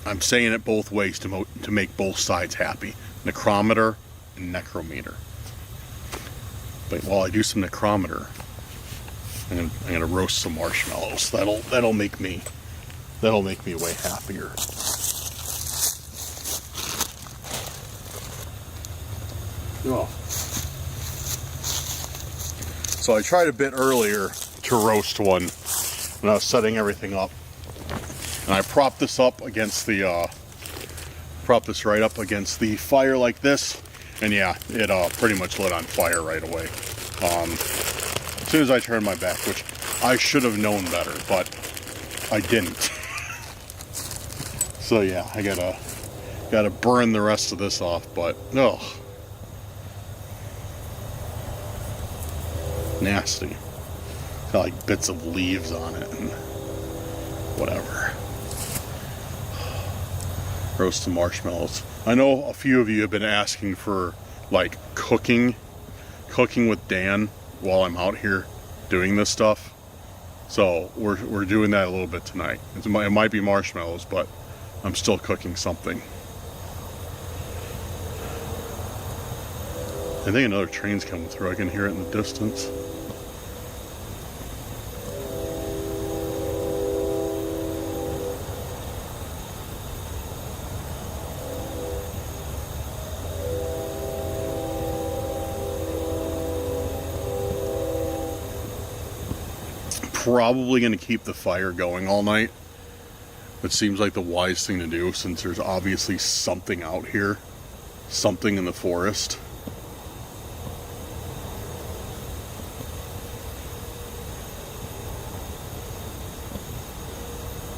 A: I'm saying it both ways to make both sides happy. Necrometer and necrometer. But while I do some necrometer, I'm gonna roast some marshmallows. That'll make me way happier. Oh. So I tried a bit earlier to roast one when I was setting everything up, and I propped this up against the right up against the fire like this, and yeah, it pretty much lit on fire right away. As soon as I turned my back, which I should have known better, but I didn't. So yeah, I gotta burn the rest of this off, but no. Nasty. Got like bits of leaves on it and whatever. Roast some marshmallows. I know a few of you have been asking for like cooking with Dan while I'm out here doing this stuff. So we're doing that a little bit tonight. It might be marshmallows, but I'm still cooking something. I think another train's coming through. I can hear it in the distance. Probably going to keep the fire going all night. It seems like the wise thing to do since there's obviously something out here. Something in the forest.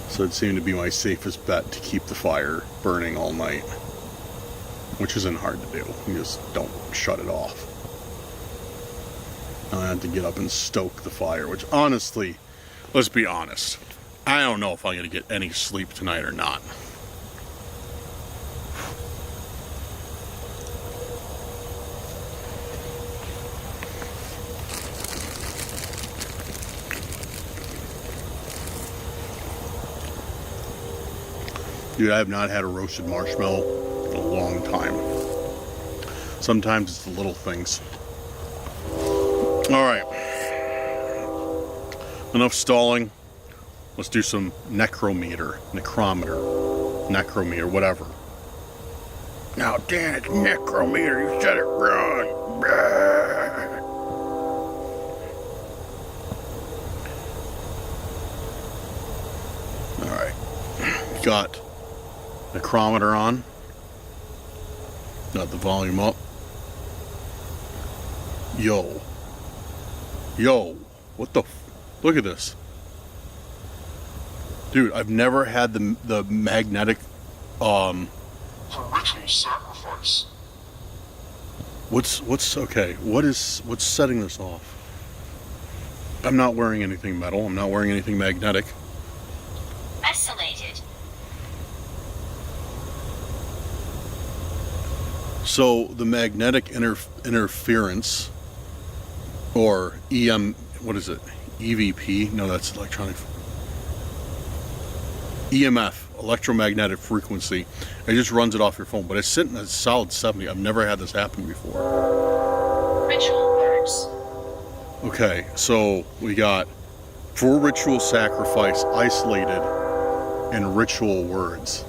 A: So it seemed to be my safest bet to keep the fire burning all night. Which isn't hard to do. You just don't shut it off. I had to get up and stoke the fire, which honestly, let's be honest, I don't know if I'm going to get any sleep tonight or not. Dude, I have not had a roasted marshmallow in a long time. Sometimes it's the little things. Alright. Enough stalling. Let's do some necrometer, whatever. Now, Dan, it's necrometer. You said it wrong. Alright. Got necrometer on. Got the volume up. Yo, what the look at this. Dude, I've never had the magnetic
C: for ritual sacrifice.
A: What's okay, what's setting this off? I'm not wearing anything metal, I'm not wearing anything magnetic.
B: Isolated.
A: So the magnetic interference, or EM, what is it? EVP? No, that's electronic. EMF, electromagnetic frequency. It just runs it off your phone, but it's sitting at a solid 70. I've never had this happen before.
B: Ritual words.
A: Okay, so we got 4 ritual sacrifice, isolated, and ritual words.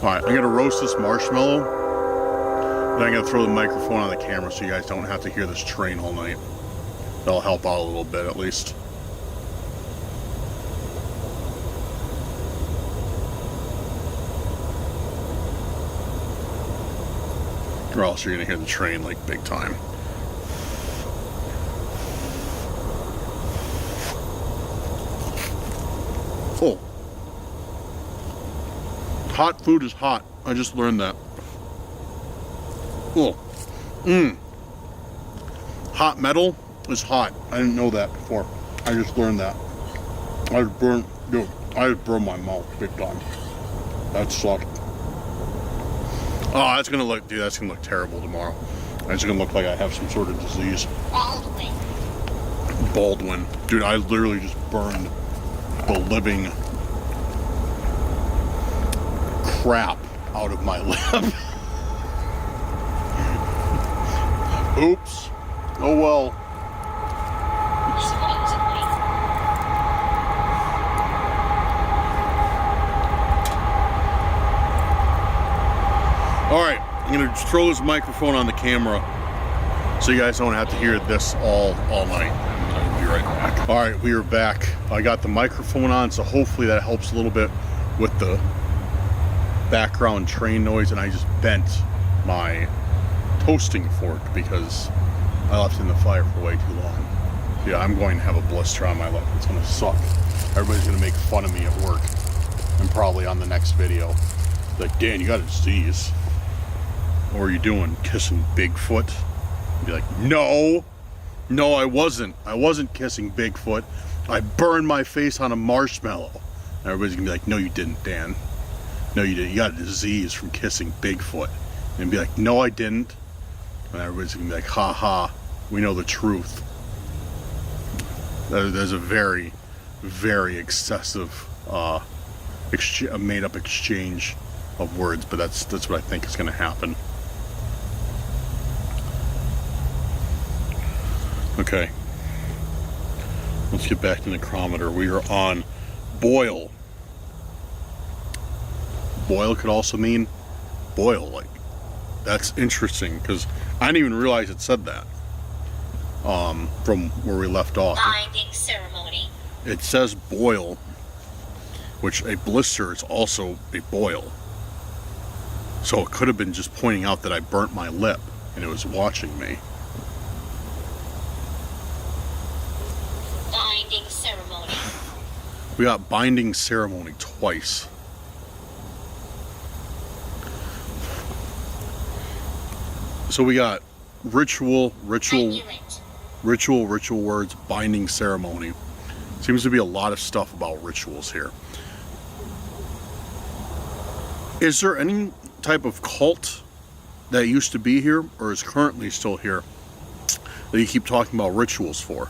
A: Alright, I'm gonna roast this marshmallow. Then I'm gonna throw the microphone on the camera so you guys don't have to hear this train all night. That'll help out a little bit at least. Or else you're gonna hear the train like big time. Oh. Hot food is hot. I just learned that. Oh. Hot metal is hot. I didn't know that before. I just learned that. I just burned my mouth big time. That sucked. Oh, that's gonna look terrible tomorrow. It's gonna look like I have some sort of disease. Baldwin. Dude, I literally just burned the living crap out of my lip. Oops. Oh well. Alright, I'm gonna just throw this microphone on the camera so you guys don't have to hear this all night. I'll be right back. Alright, we are back. I got the microphone on, so hopefully that helps a little bit with the background train noise, and I just bent my toasting fork because I left it in the fire for way too long. Yeah, I'm going to have a blister on my lip. It's gonna suck. Everybody's gonna make fun of me at work and probably on the next video. Like, Dan, you got a disease. What were you doing? Kissing Bigfoot? I'd be like, no, I wasn't. I wasn't kissing Bigfoot. I burned my face on a marshmallow. And everybody's gonna be like, no, you didn't, Dan. No, you didn't. You got a disease from kissing Bigfoot. And be like, no, I didn't. And everybody's gonna be like, ha ha, we know the truth. There's a very, very excessive, made-up exchange of words, but that's what I think is gonna happen. Okay, let's get back to the necrometer. We are on boil. Boil could also mean boil, like, that's interesting because I didn't even realize it said that from where we left off.
B: Binding ceremony.
A: It says boil, which a blister is also a boil. So it could have been just pointing out that I burnt my lip and it was watching me.
B: Binding ceremony.
A: We got binding ceremony twice. So we got ritual words, binding ceremony. Seems to be a lot of stuff about rituals here. Is there any type of cult that used to be here or is currently still here that you keep talking about rituals for?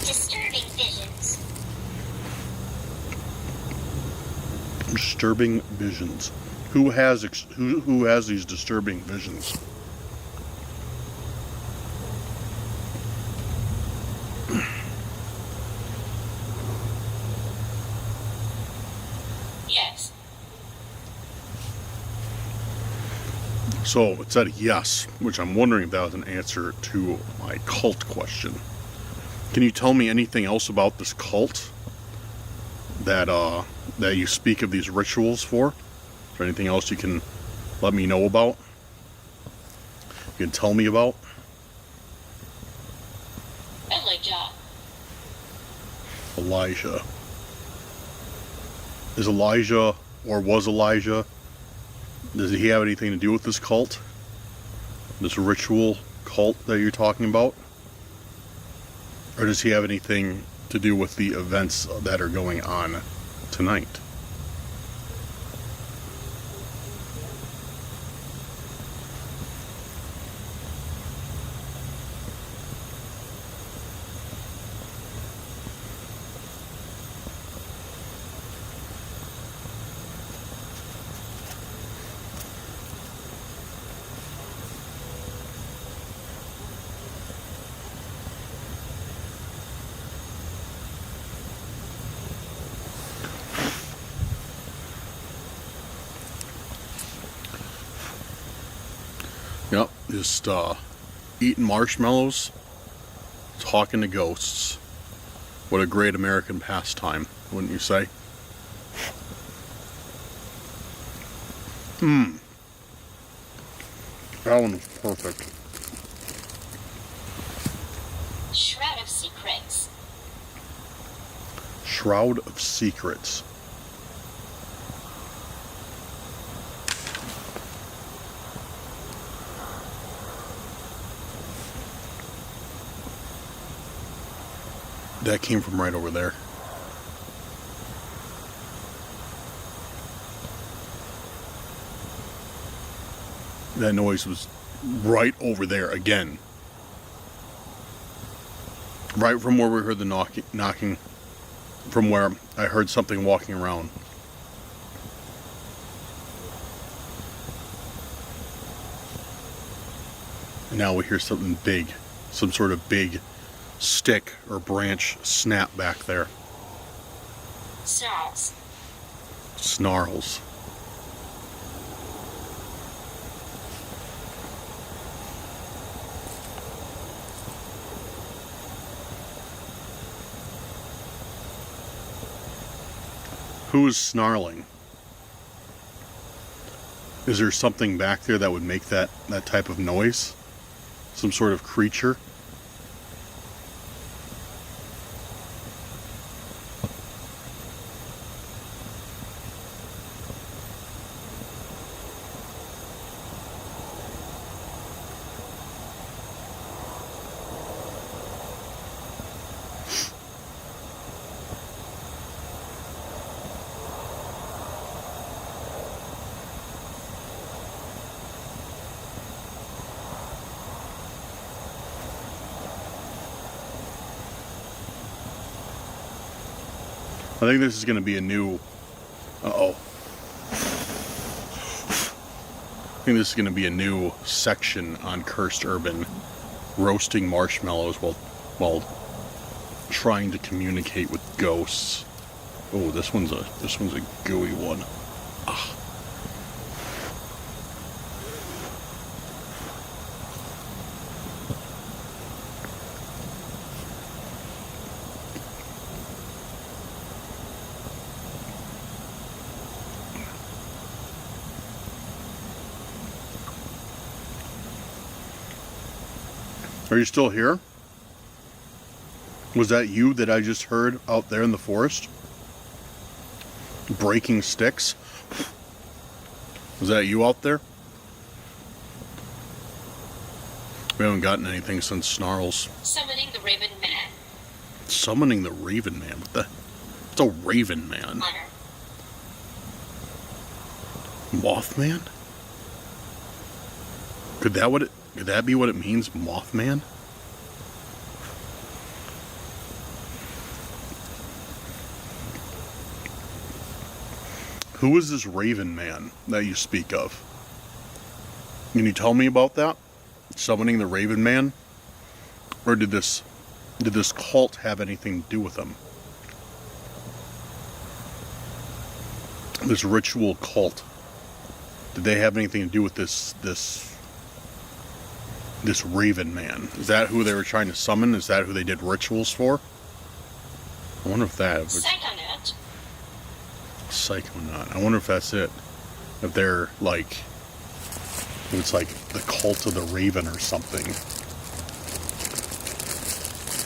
B: Disturbing visions.
A: Disturbing visions. Who has these disturbing visions?
B: Yes.
A: So it said yes, which I'm wondering if that was an answer to my cult question. Can you tell me anything else about this cult that you speak of these rituals for? Is there anything else you can let me know about? You can tell me about? Elijah. Is Elijah, or was Elijah, does he have anything to do with this cult? This ritual cult that you're talking about? Or does he have anything to do with the events that are going on tonight? Yep, just eating marshmallows, talking to ghosts. What a great American pastime, wouldn't you say? That one was perfect.
B: Shroud of Secrets.
A: Shroud of Secrets. That came from right over there. That noise was right over there again. Right from where we heard the knocking, from where I heard something walking around. And now we hear something big, some sort of big stick or branch snap back there.
B: Snarls.
A: Snarls. Who is snarling? Is there something back there that would make that type of noise? Some sort of creature? I think this is going to be a new... Uh-oh. I think this is going to be a new section on Cursed Urban. Roasting marshmallows while trying to communicate with ghosts. Oh, this one's a gooey one. Ah. Are you still here? Was that you that I just heard out there in the forest? Breaking sticks? Was that you out there? We haven't gotten anything since Snarls.
B: Summoning the Raven Man.
A: Summoning the Raven Man? What the? It's a Raven Man.
B: Honor.
A: Mothman? Could that be what it means, Mothman? Who is this Raven Man that you speak of? Can you tell me about that? Summoning the Raven Man? Or did this cult have anything to do with them? This ritual cult. Did they have anything to do with this Raven Man? Is that who they were trying to summon? Is that who they did rituals for? I wonder if that...
B: Psychonaut.
A: Psychonaut. I wonder if that's it. If they're like... If it's like the cult of the Raven or something.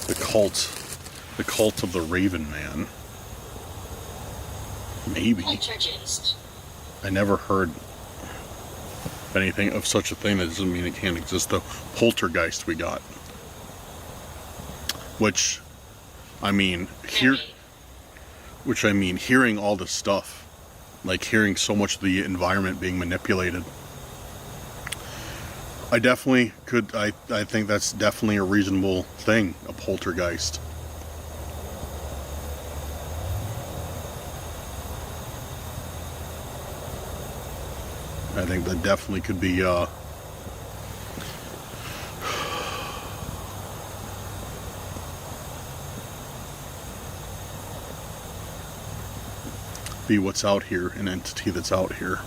A: The cult of the Raven Man. Maybe.
B: Poltergeist.
A: I never heard anything of such a thing. That doesn't mean it can't exist though. Poltergeist we got. Which, I mean, hearing all this stuff, like hearing so much of the environment being manipulated, I definitely could, I think that's definitely a reasonable thing, a poltergeist. I think that definitely could be, be what's out here, an entity that's out here.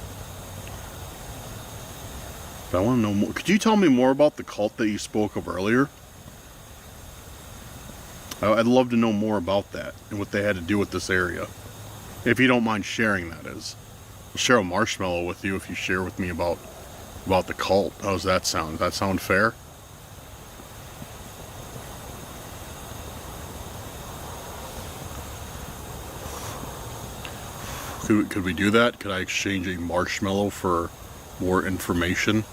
A: But I want to know more. Could you tell me more about the cult that you spoke of earlier? I'd love to know more about that and what they had to do with this area. If you don't mind sharing, that is. I'll share a marshmallow with you if you share with me about the cult. How does that sound? Does that sound fair? Could we do that? Could I exchange a marshmallow for more information?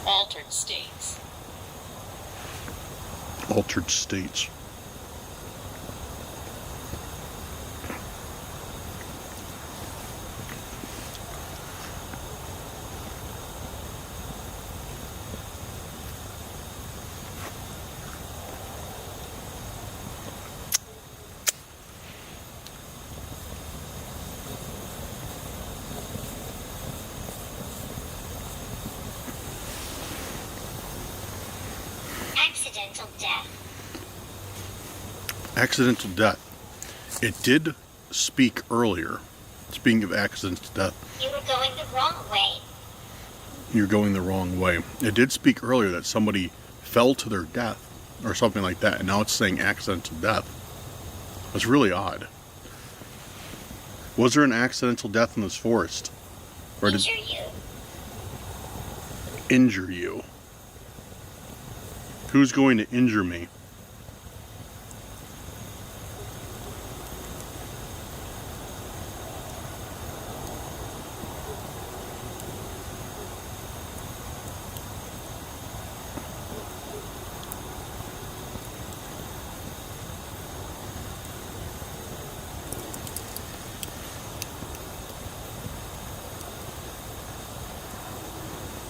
B: Altered states.
A: Altered states.
B: Accidental death.
A: Accidental death. It did speak earlier. Speaking of accidental death.
B: You were going the wrong way.
A: You're going the wrong way. It did speak earlier that somebody fell to their death or something like that, and now it's saying accidental death. That's really odd. Was there an accidental death in this forest? Or did
B: Injure you.
A: injure you? Who's going to injure me?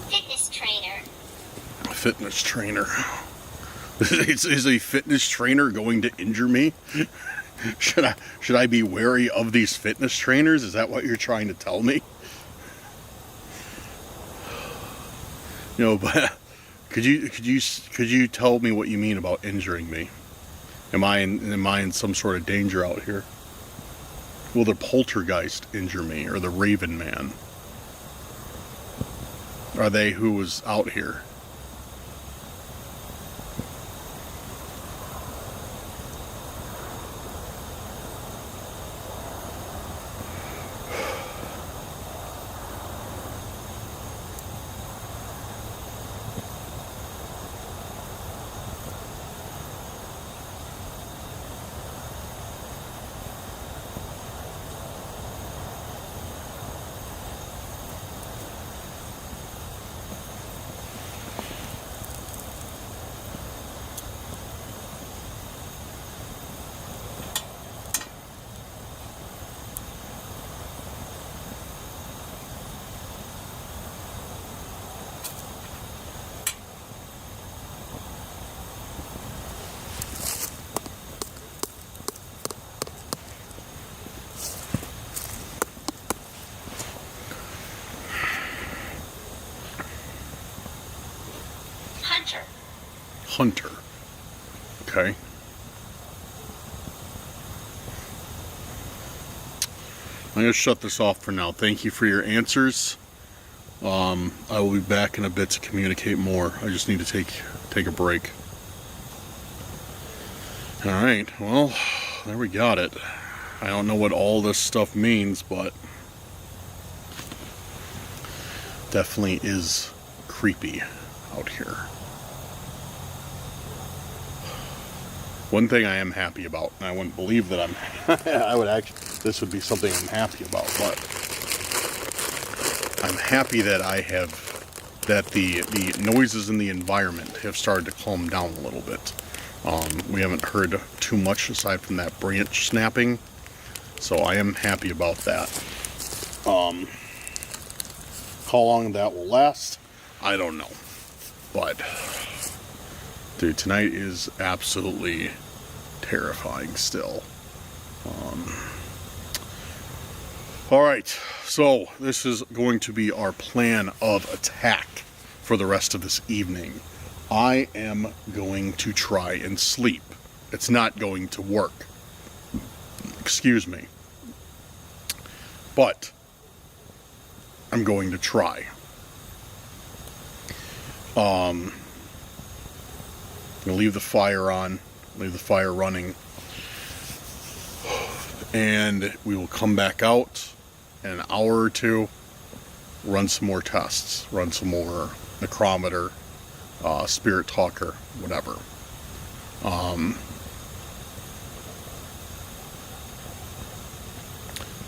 B: Fitness trainer.
A: Fitness trainer. Is a fitness trainer going to injure me? Should I be wary of these fitness trainers? Is that what you're trying to tell me? You know, but could you tell me what you mean about injuring me? Am I in some sort of danger out here? Will the poltergeist injure me, or the Raven Man? Are they who was out here? Hunter. Okay. I'm going to shut this off for now. Thank you for your answers. I will be back in a bit to communicate more. I just need to take a break. Alright, well, there we got it. I don't know what all this stuff means, but definitely is creepy out here. One thing I am happy about, and I wouldn't believe that this would be something I'm happy about, but I'm happy that the noises in the environment have started to calm down a little bit. We haven't heard too much aside from that branch snapping, so I am happy about that. How long that will last, I don't know, but dude, tonight is absolutely terrifying still. Alright, so this is going to be our plan of attack for the rest of this evening. I am going to try and sleep. It's not going to work. Excuse me. but I'm going to try. I'm gonna leave the fire on, leave the fire running, and we will come back out in an hour or two, run some more tests, run some more necrometer, spirit talker, whatever.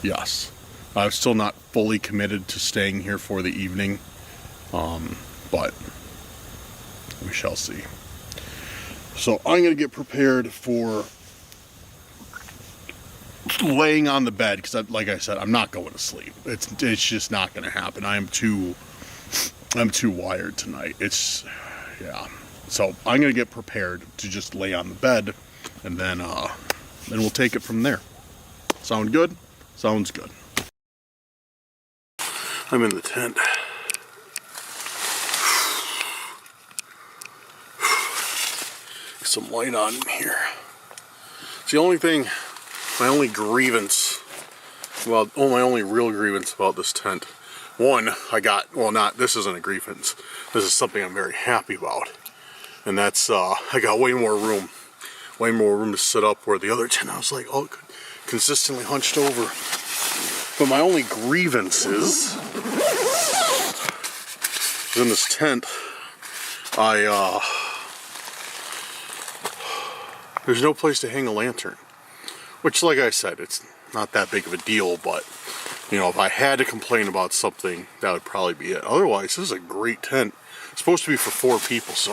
A: Yes, I'm still not fully committed to staying here for the evening, but we shall see. So I'm going to get prepared for laying on the bed, because like I said, I'm not going to sleep. It's just not going to happen. I'm too wired tonight. Yeah. So I'm going to get prepared to just lay on the bed, and then we'll take it from there. Sound good? Sounds good. I'm in the tent. Some light on in here. It's the only thing, my only grievance, well, my only real grievance about this tent. One, this isn't a grievance. This is something I'm very happy about. And that's, I got way more room to sit up, where the other tent I was like, oh, consistently hunched over. But my only grievance is in this tent, there's no place to hang a lantern. Which, like I said, it's not that big of a deal, but, you know, if I had to complain about something, that would probably be it. Otherwise, this is a great tent. It's supposed to be for 4 people, so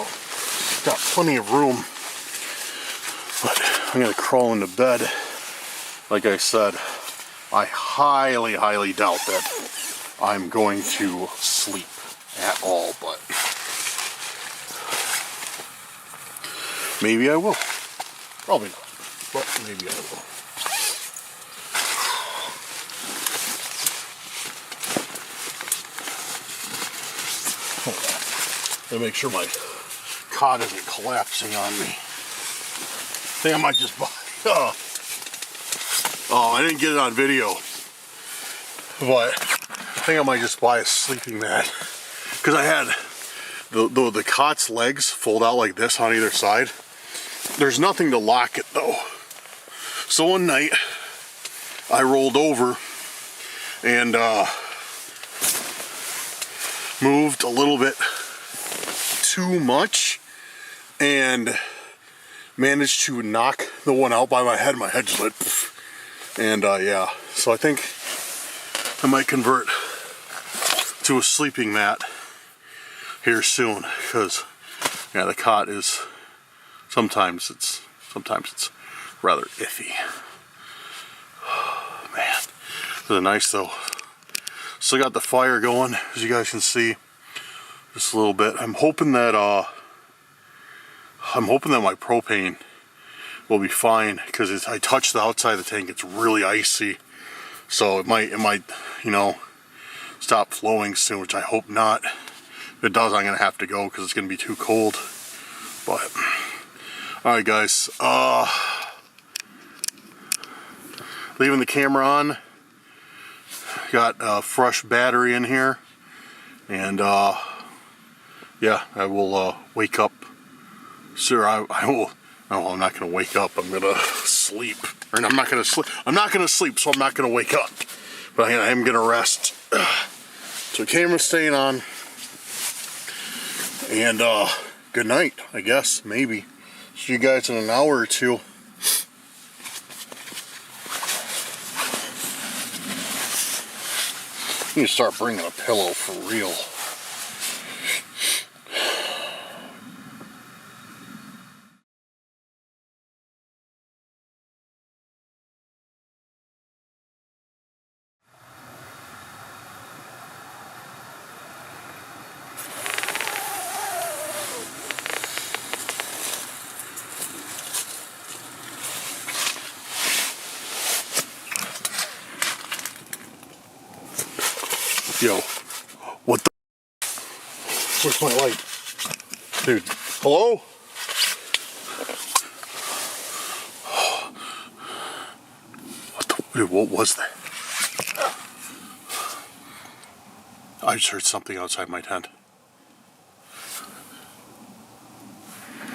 A: got plenty of room. But I'm gonna crawl into bed. Like I said, I highly, highly doubt that I'm going to sleep at all, but maybe I will. Probably not, but maybe I will. Hold on. Let me make sure my cot isn't collapsing on me. I think I might just buy. Oh, I didn't get it on video, but I think I might just buy a sleeping mat, because I had the cot's legs fold out like this on either side. There's nothing to lock it though. So one night I rolled over and moved a little bit too much and managed to knock the one out by my head. My head just went poof. And yeah, so I think I might convert to a sleeping mat here soon, because yeah, the cot is sometimes it's rather iffy. Man, this is nice though. Still got the fire going, as you guys can see, just a little bit. I'm hoping that my propane will be fine, because I touched the outside of the tank. It's really icy, so it might you know, stop flowing soon, which I hope not. If it does, I'm gonna have to go because it's gonna be too cold. But all right, guys, leaving the camera on. Got a fresh battery in here, and yeah, I will wake up. Sir, I will. No, I'm not gonna wake up. I'm gonna sleep. Or I'm not gonna sleep. I'm not gonna sleep, so I'm not gonna wake up. But I am gonna rest. So camera's staying on. And good night, I guess, maybe. See you guys in an hour or two. You need to start bringing a pillow for real. Yo, what the? Where's my light? Dude, hello? What the, dude, what was that? I just heard something outside my tent.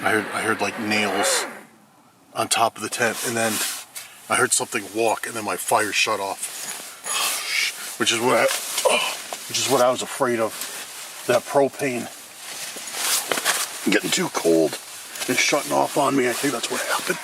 A: I heard like nails on top of the tent, and then I heard something walk, and then my fire shut off, which is what I was afraid of. That propane getting too cold and shutting off on me. I think that's what happened.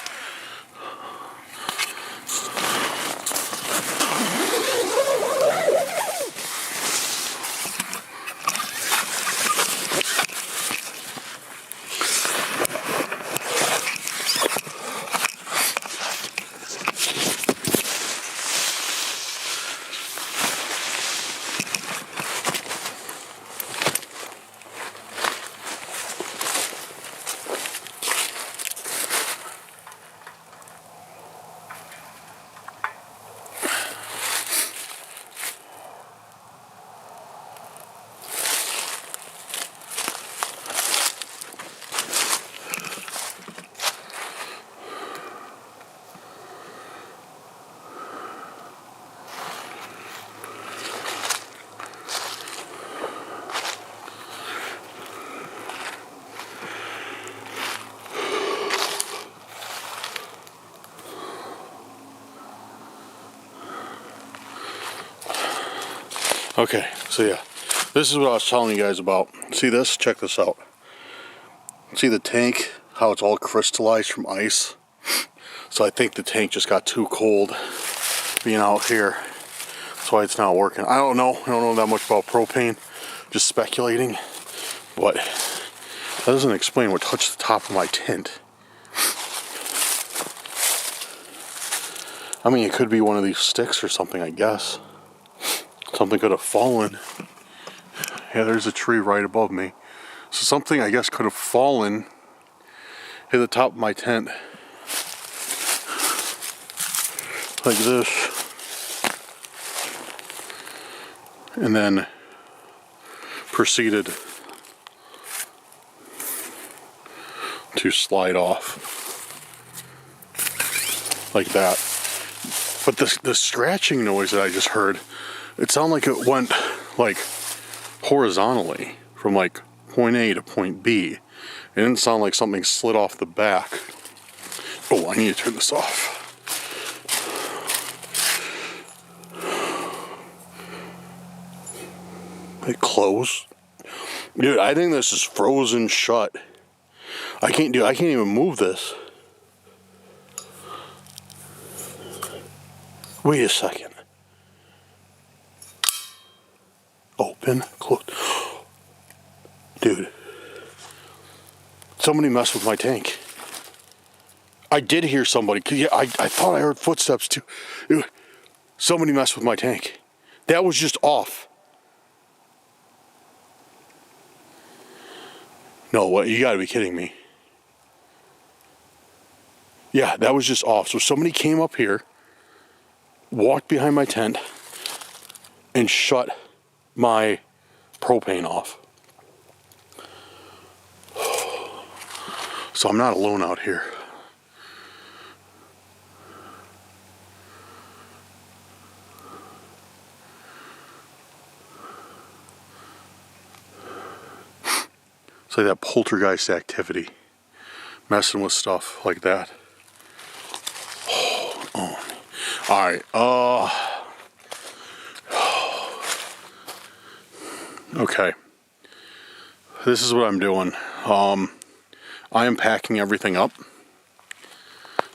A: Okay, so yeah, this is what I was telling you guys about. See this? Check this out. See the tank, how it's all crystallized from ice? So I think the tank just got too cold being out here. That's why it's not working. I don't know that much about propane, just speculating, but that doesn't explain what touched the top of my tent. I mean, it could be one of these sticks or something, I guess. Something could have fallen. Yeah, there's a tree right above me. So something, I guess, could have fallen, hit the top of my tent. Like this. And then proceeded to slide off. Like that. But the scratching noise that I just heard, it sounded like it went like horizontally from like point A to point B. It didn't sound like something slid off the back. Oh, I need to turn this off. It closed. Dude, I think this is frozen shut. I can't even move this. Wait a second. Open, close. Dude. Somebody messed with my tank. I did hear somebody. Yeah, I thought I heard footsteps too. Dude, somebody messed with my tank. That was just off. No, what? You gotta be kidding me. Yeah, that was just off. So somebody came up here, walked behind my tent, and shut my propane off. So I'm not alone out here. It's like that poltergeist activity, messing with stuff like that. Oh. All right. Okay. This is what I'm doing. I am packing everything up.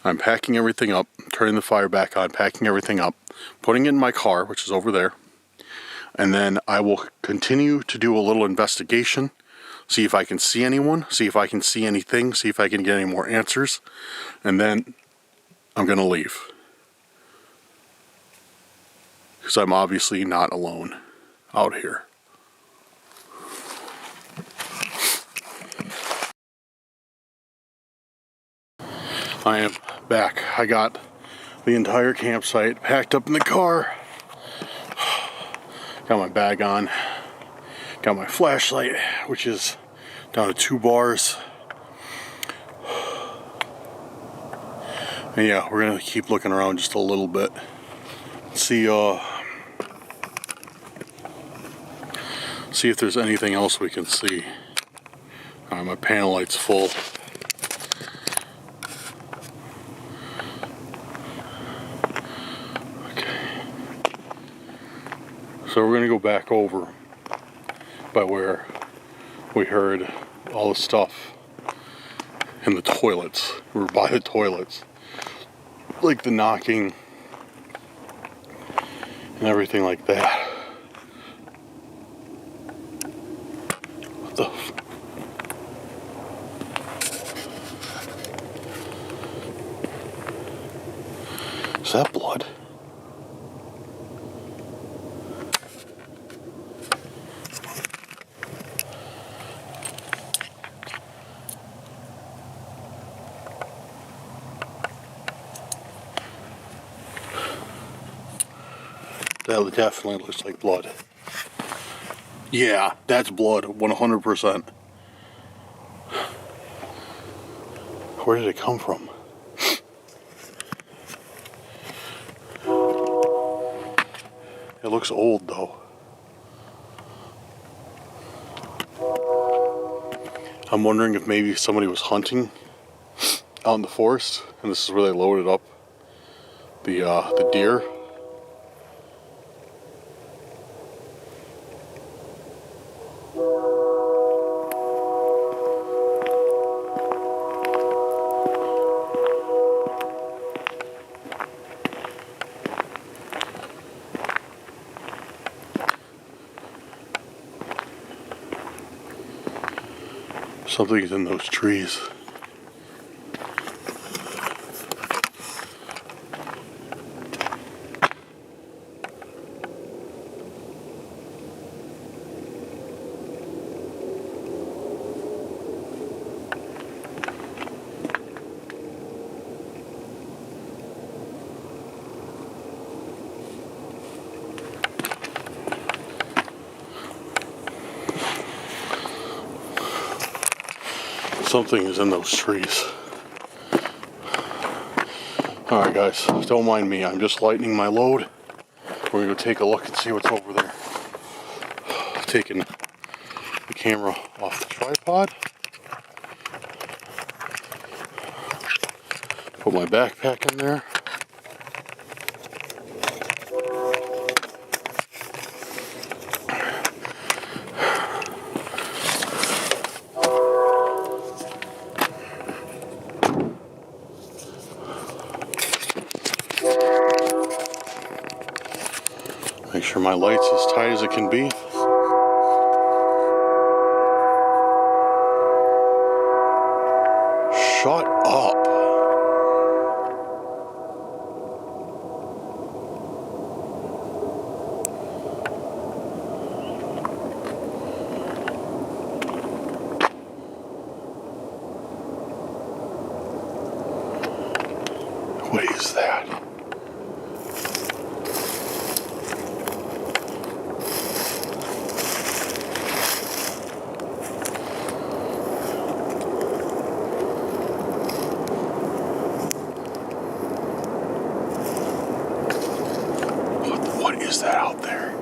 A: I'm packing everything up, turning the fire back on, packing everything up, putting it in my car, which is over there. And then I will continue to do a little investigation, see if I can see anyone, see if I can see anything, see if I can get any more answers. And then I'm going to leave. Because I'm obviously not alone out here. I am back. I got the entire campsite packed up in the car. Got my bag on. Got my flashlight, which is down to 2 bars. And yeah, we're gonna keep looking around just a little bit. See See if there's anything else we can see. Alright, my panel light's full. Okay. So we're gonna go back over by where we heard all the stuff in the toilets. We were by the toilets. Like the knocking and everything like that. What the is that blood? That definitely looks like blood. Yeah, that's blood, 100%. Where did it come from? It looks old though. I'm wondering if maybe somebody was hunting out in the forest and this is where they loaded up the deer. Something's in those trees. Something is in those trees. Alright guys, don't mind me. I'm just lightening my load. We're gonna go take a look and see what's over there. Taking the camera off the tripod. Put my backpack in there. Make sure my light's as tight as it can be. Shut up. What is that? What is that out there?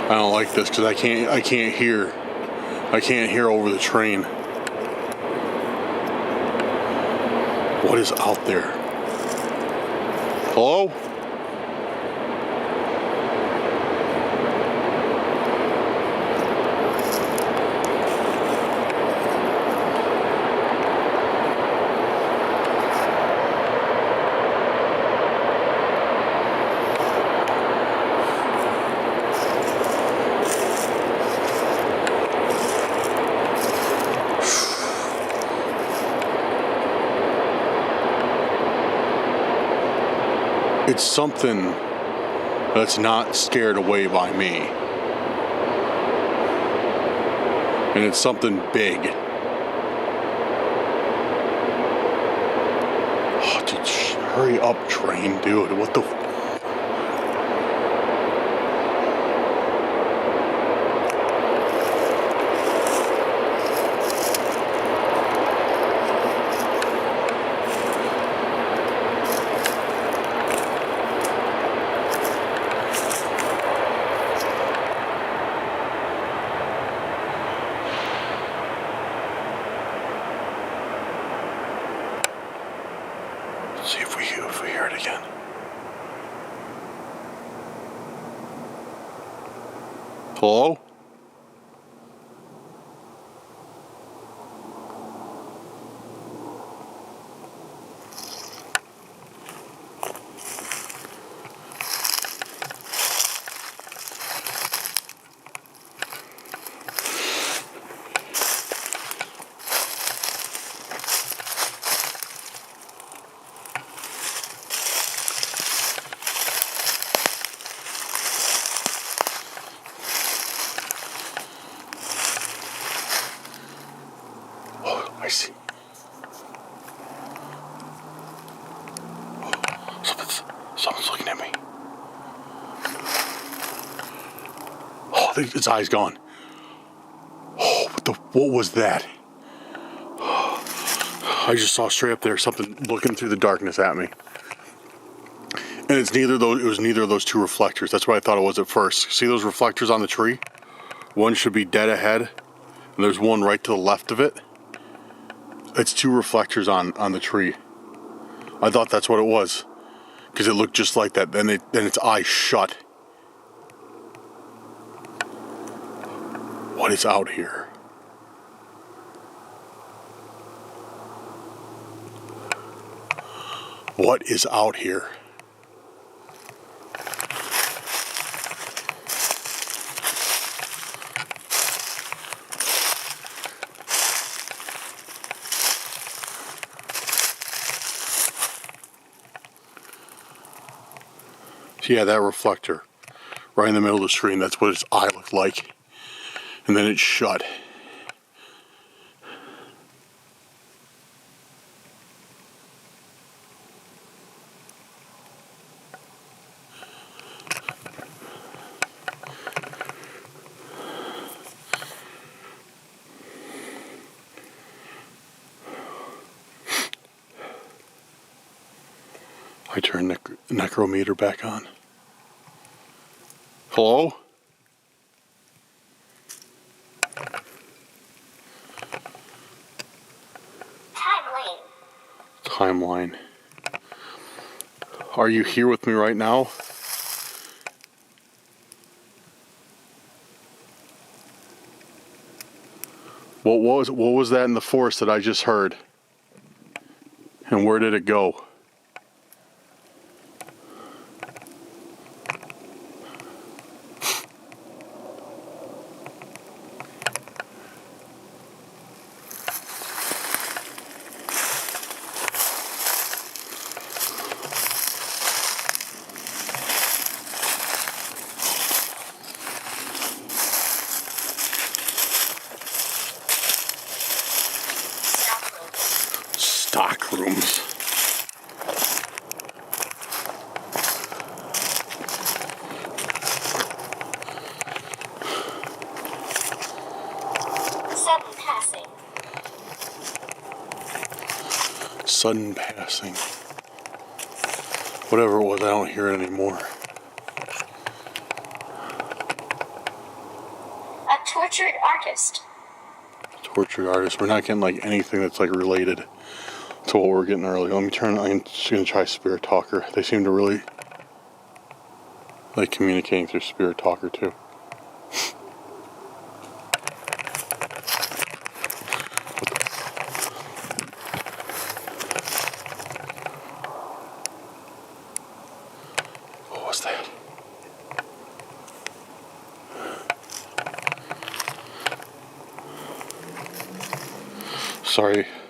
A: I don't like this because I can't hear over the train. What is out there? Hello? It's something that's not scared away by me. And it's something big. Oh, dude, hurry up, train, dude. What the... See if we hear it again. Hello? I see. Someone's looking at me. Oh, its eye's gone. Oh, what was that? I just saw straight up there something looking through the darkness at me. And it's neither of those. It was neither of those two reflectors. That's what I thought it was at first. See those reflectors on the tree? One should be dead ahead, and there's one right to the left of it. It's two reflectors on the tree. I thought that's what it was, because it looked just like that. Then its eye shut. What is out here? What is out here? Yeah, that reflector right in the middle of the screen, that's what its eye looked like. And then it shut. I turned the necrometer back on. Hello? Timeline. Are you here with me right now? What was that in the forest that I just heard? And where did it go? Stock rooms.
B: Sudden passing.
A: Sudden passing. Whatever it was, I don't hear it anymore.
B: A tortured artist.
A: Tortured artist. We're not getting like anything that's like related to what we were getting earlier. Let me turn. I'm just gonna try Spirit Talker. They seem to really like communicating through Spirit Talker too. What was that?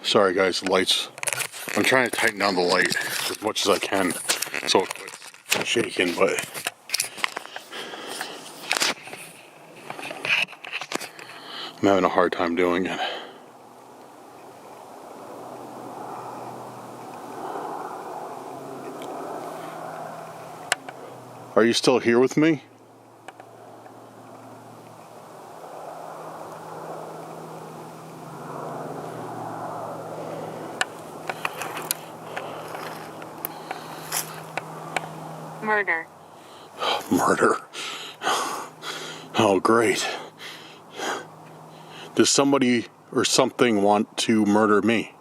A: Sorry guys, the lights. I'm trying to tighten down the light as much as I can so it quits shaking, but having a hard time doing it. Are you still here with me?
B: Murder.
A: Murder. Oh, great. Does somebody or something want to murder me?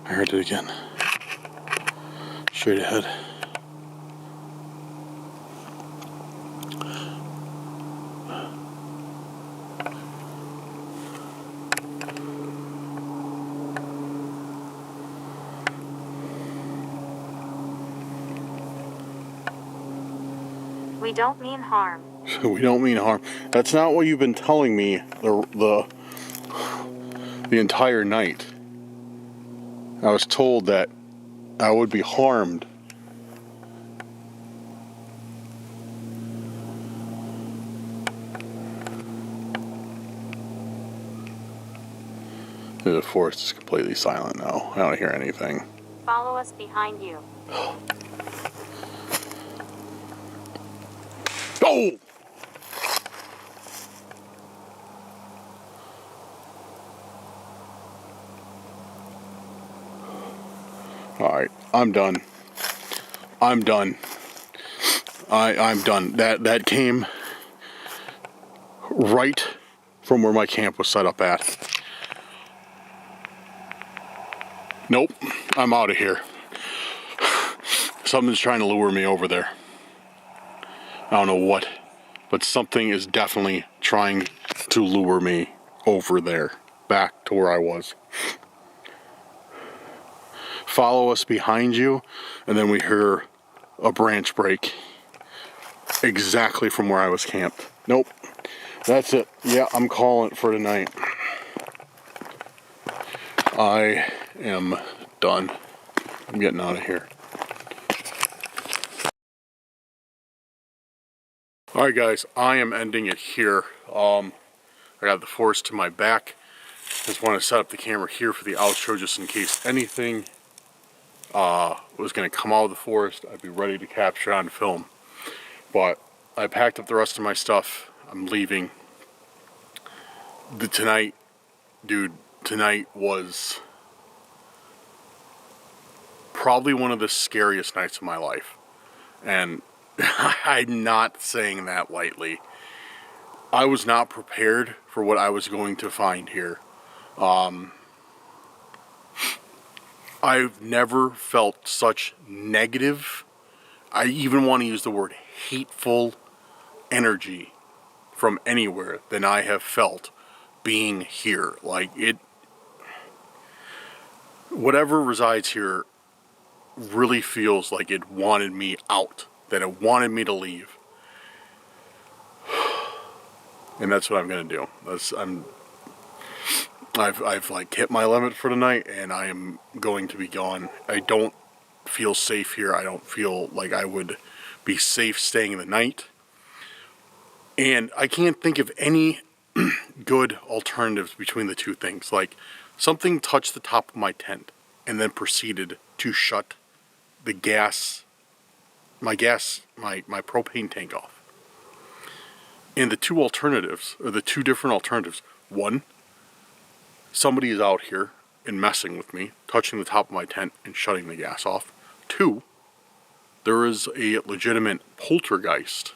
A: I heard it again. Straight ahead.
B: We don't mean harm.
A: We don't mean harm. That's not what you've been telling me the entire night. I was told that I would be harmed. The forest is completely silent now. I don't hear anything.
B: Follow us behind you.
A: Oh! Alright, I'm done. I'm done. I'm done. That came right from where my camp was set up at. Nope, I'm out of here. Something's trying to lure me over there. I don't know what, but something is definitely trying to lure me over there, back to where I was. Follow us behind you, and then we hear a branch break exactly from where I was camped. Nope, that's it. Yeah, I'm calling it for tonight. I am done. I'm getting out of here. Alright guys, I am ending it here. I got the forest to my back. Just want to set up the camera here for the outro just in case anything was going to come out of the forest. I'd be ready to capture on film. But I packed up the rest of my stuff. I'm leaving. Tonight was probably one of the scariest nights of my life. And I'm not saying that lightly. I was not prepared for what I was going to find here. I've never felt such negative, I even want to use the word hateful energy from anywhere than I have felt being here. Like whatever resides here really feels like it wanted me out, that it wanted me to leave. And that's what I'm gonna do. I've like hit my limit for tonight, and I am going to be gone. I don't feel safe here. I don't feel like I would be safe staying the night. And I can't think of any good alternatives between the two things. Like, something touched the top of my tent and then proceeded to shut the my propane tank off. And the two different alternatives. One, somebody is out here and messing with me, touching the top of my tent and shutting the gas off. Two, there is a legitimate poltergeist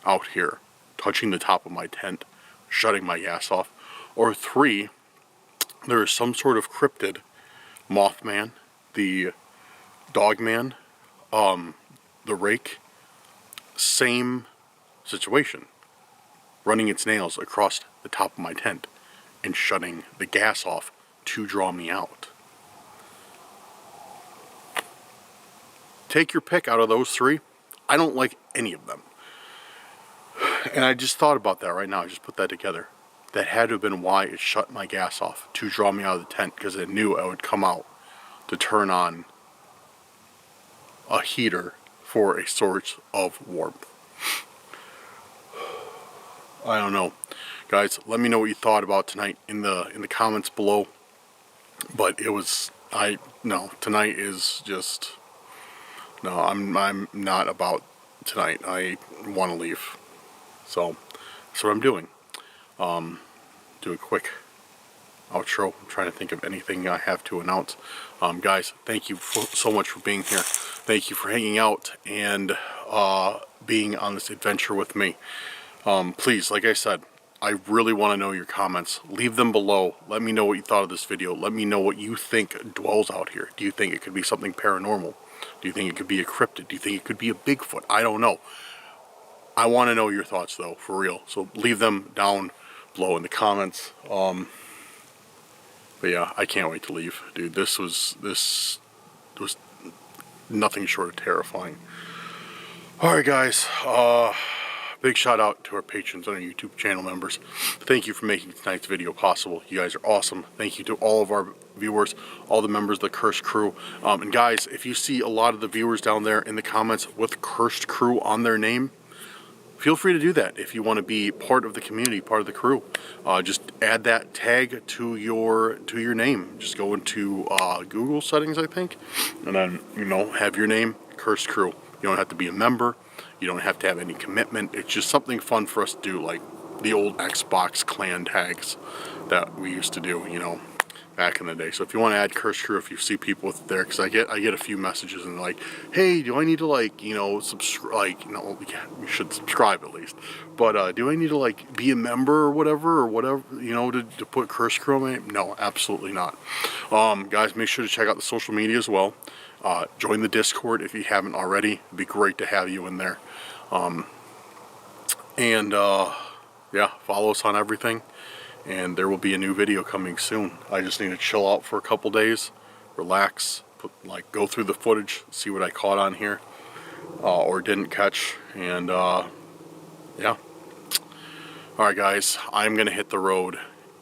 A: out here, touching the top of my tent, shutting my gas off. Or three, there is some sort of cryptid, Mothman, the Dogman, the Rake, same situation, running its nails across the top of my tent and shutting the gas off to draw me out. Take your pick out of those three. I don't like any of them. And I just thought about that right now. I just put that together. That had to have been why it shut my gas off, to draw me out of the tent, because it knew I would come out to turn on a heater for a source of warmth. I don't know, guys. Let me know what you thought about tonight in the comments below. But it was tonight is just no. I'm not about tonight. I want to leave, so that's what I'm doing. Do a quick outro. I'm trying to think of anything I have to announce. Guys, thank you so much for being here. Thank you for hanging out and being on this adventure with me. Please, like I said, I really want to know your comments. Leave them below. Let me know what you thought of this video. Let me know what you think dwells out here. Do you think it could be something paranormal? Do you think it could be a cryptid? Do you think it could be a Bigfoot? I don't know. I want to know your thoughts though, for real. So leave them down below in the comments. But yeah, I can't wait to leave, dude. This was nothing short of terrifying. All right, guys. Big shout out to our patrons and our YouTube channel members. Thank you for making tonight's video possible. You guys are awesome. Thank you to all of our viewers, all the members of the Cursed Crew. And guys, if you see a lot of the viewers down there in the comments with Cursed Crew on their name, feel free to do that. If you want to be part of the community, part of the crew, just add that tag to your name. Just go into Google settings, I think, and then have your name, Cursed Crew. You don't have to be a member. You don't have to have any commitment. It's just something fun for us to do, like the old Xbox clan tags that we used to do, back in the day. So if you want to add Cursed Crew, if you see people with there, because I get a few messages and like, hey, do I need to subscribe? You should subscribe at least. But do I need to be a member or whatever, to put Cursed Crew on my? No, absolutely not. Guys, make sure to check out the social media as well. Join the Discord if you haven't already. It'd be great to have you in there. Yeah, follow us on everything. And there will be a new video coming soon. I just need to chill out for a couple days, relax, go through the footage, see what I caught on here, or didn't catch, and yeah. All right, guys, I'm gonna hit the road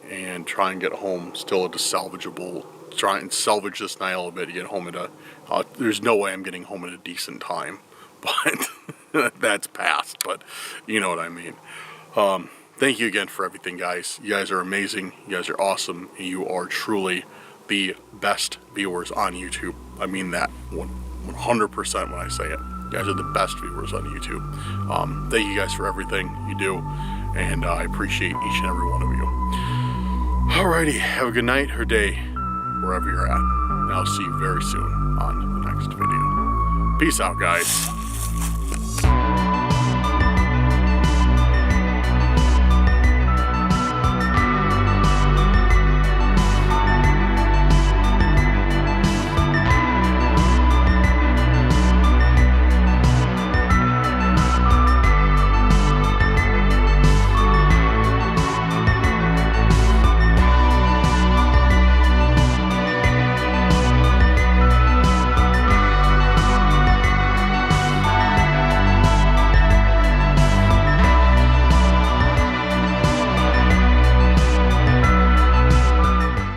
A: and try and get home still at a salvageable. Try and salvage this night a little bit to get home at a. There's no way I'm getting home at a decent time, but that's past. But you know what I mean. Thank you again for everything, guys. You guys are amazing. You guys are awesome. You are truly the best viewers on YouTube. I mean that 100% when I say it. You guys are the best viewers on YouTube. Thank you guys for everything you do, and I appreciate each and every one of you. Alrighty, have a good night or day, wherever you're at. And I'll see you very soon on the next video. Peace out, guys.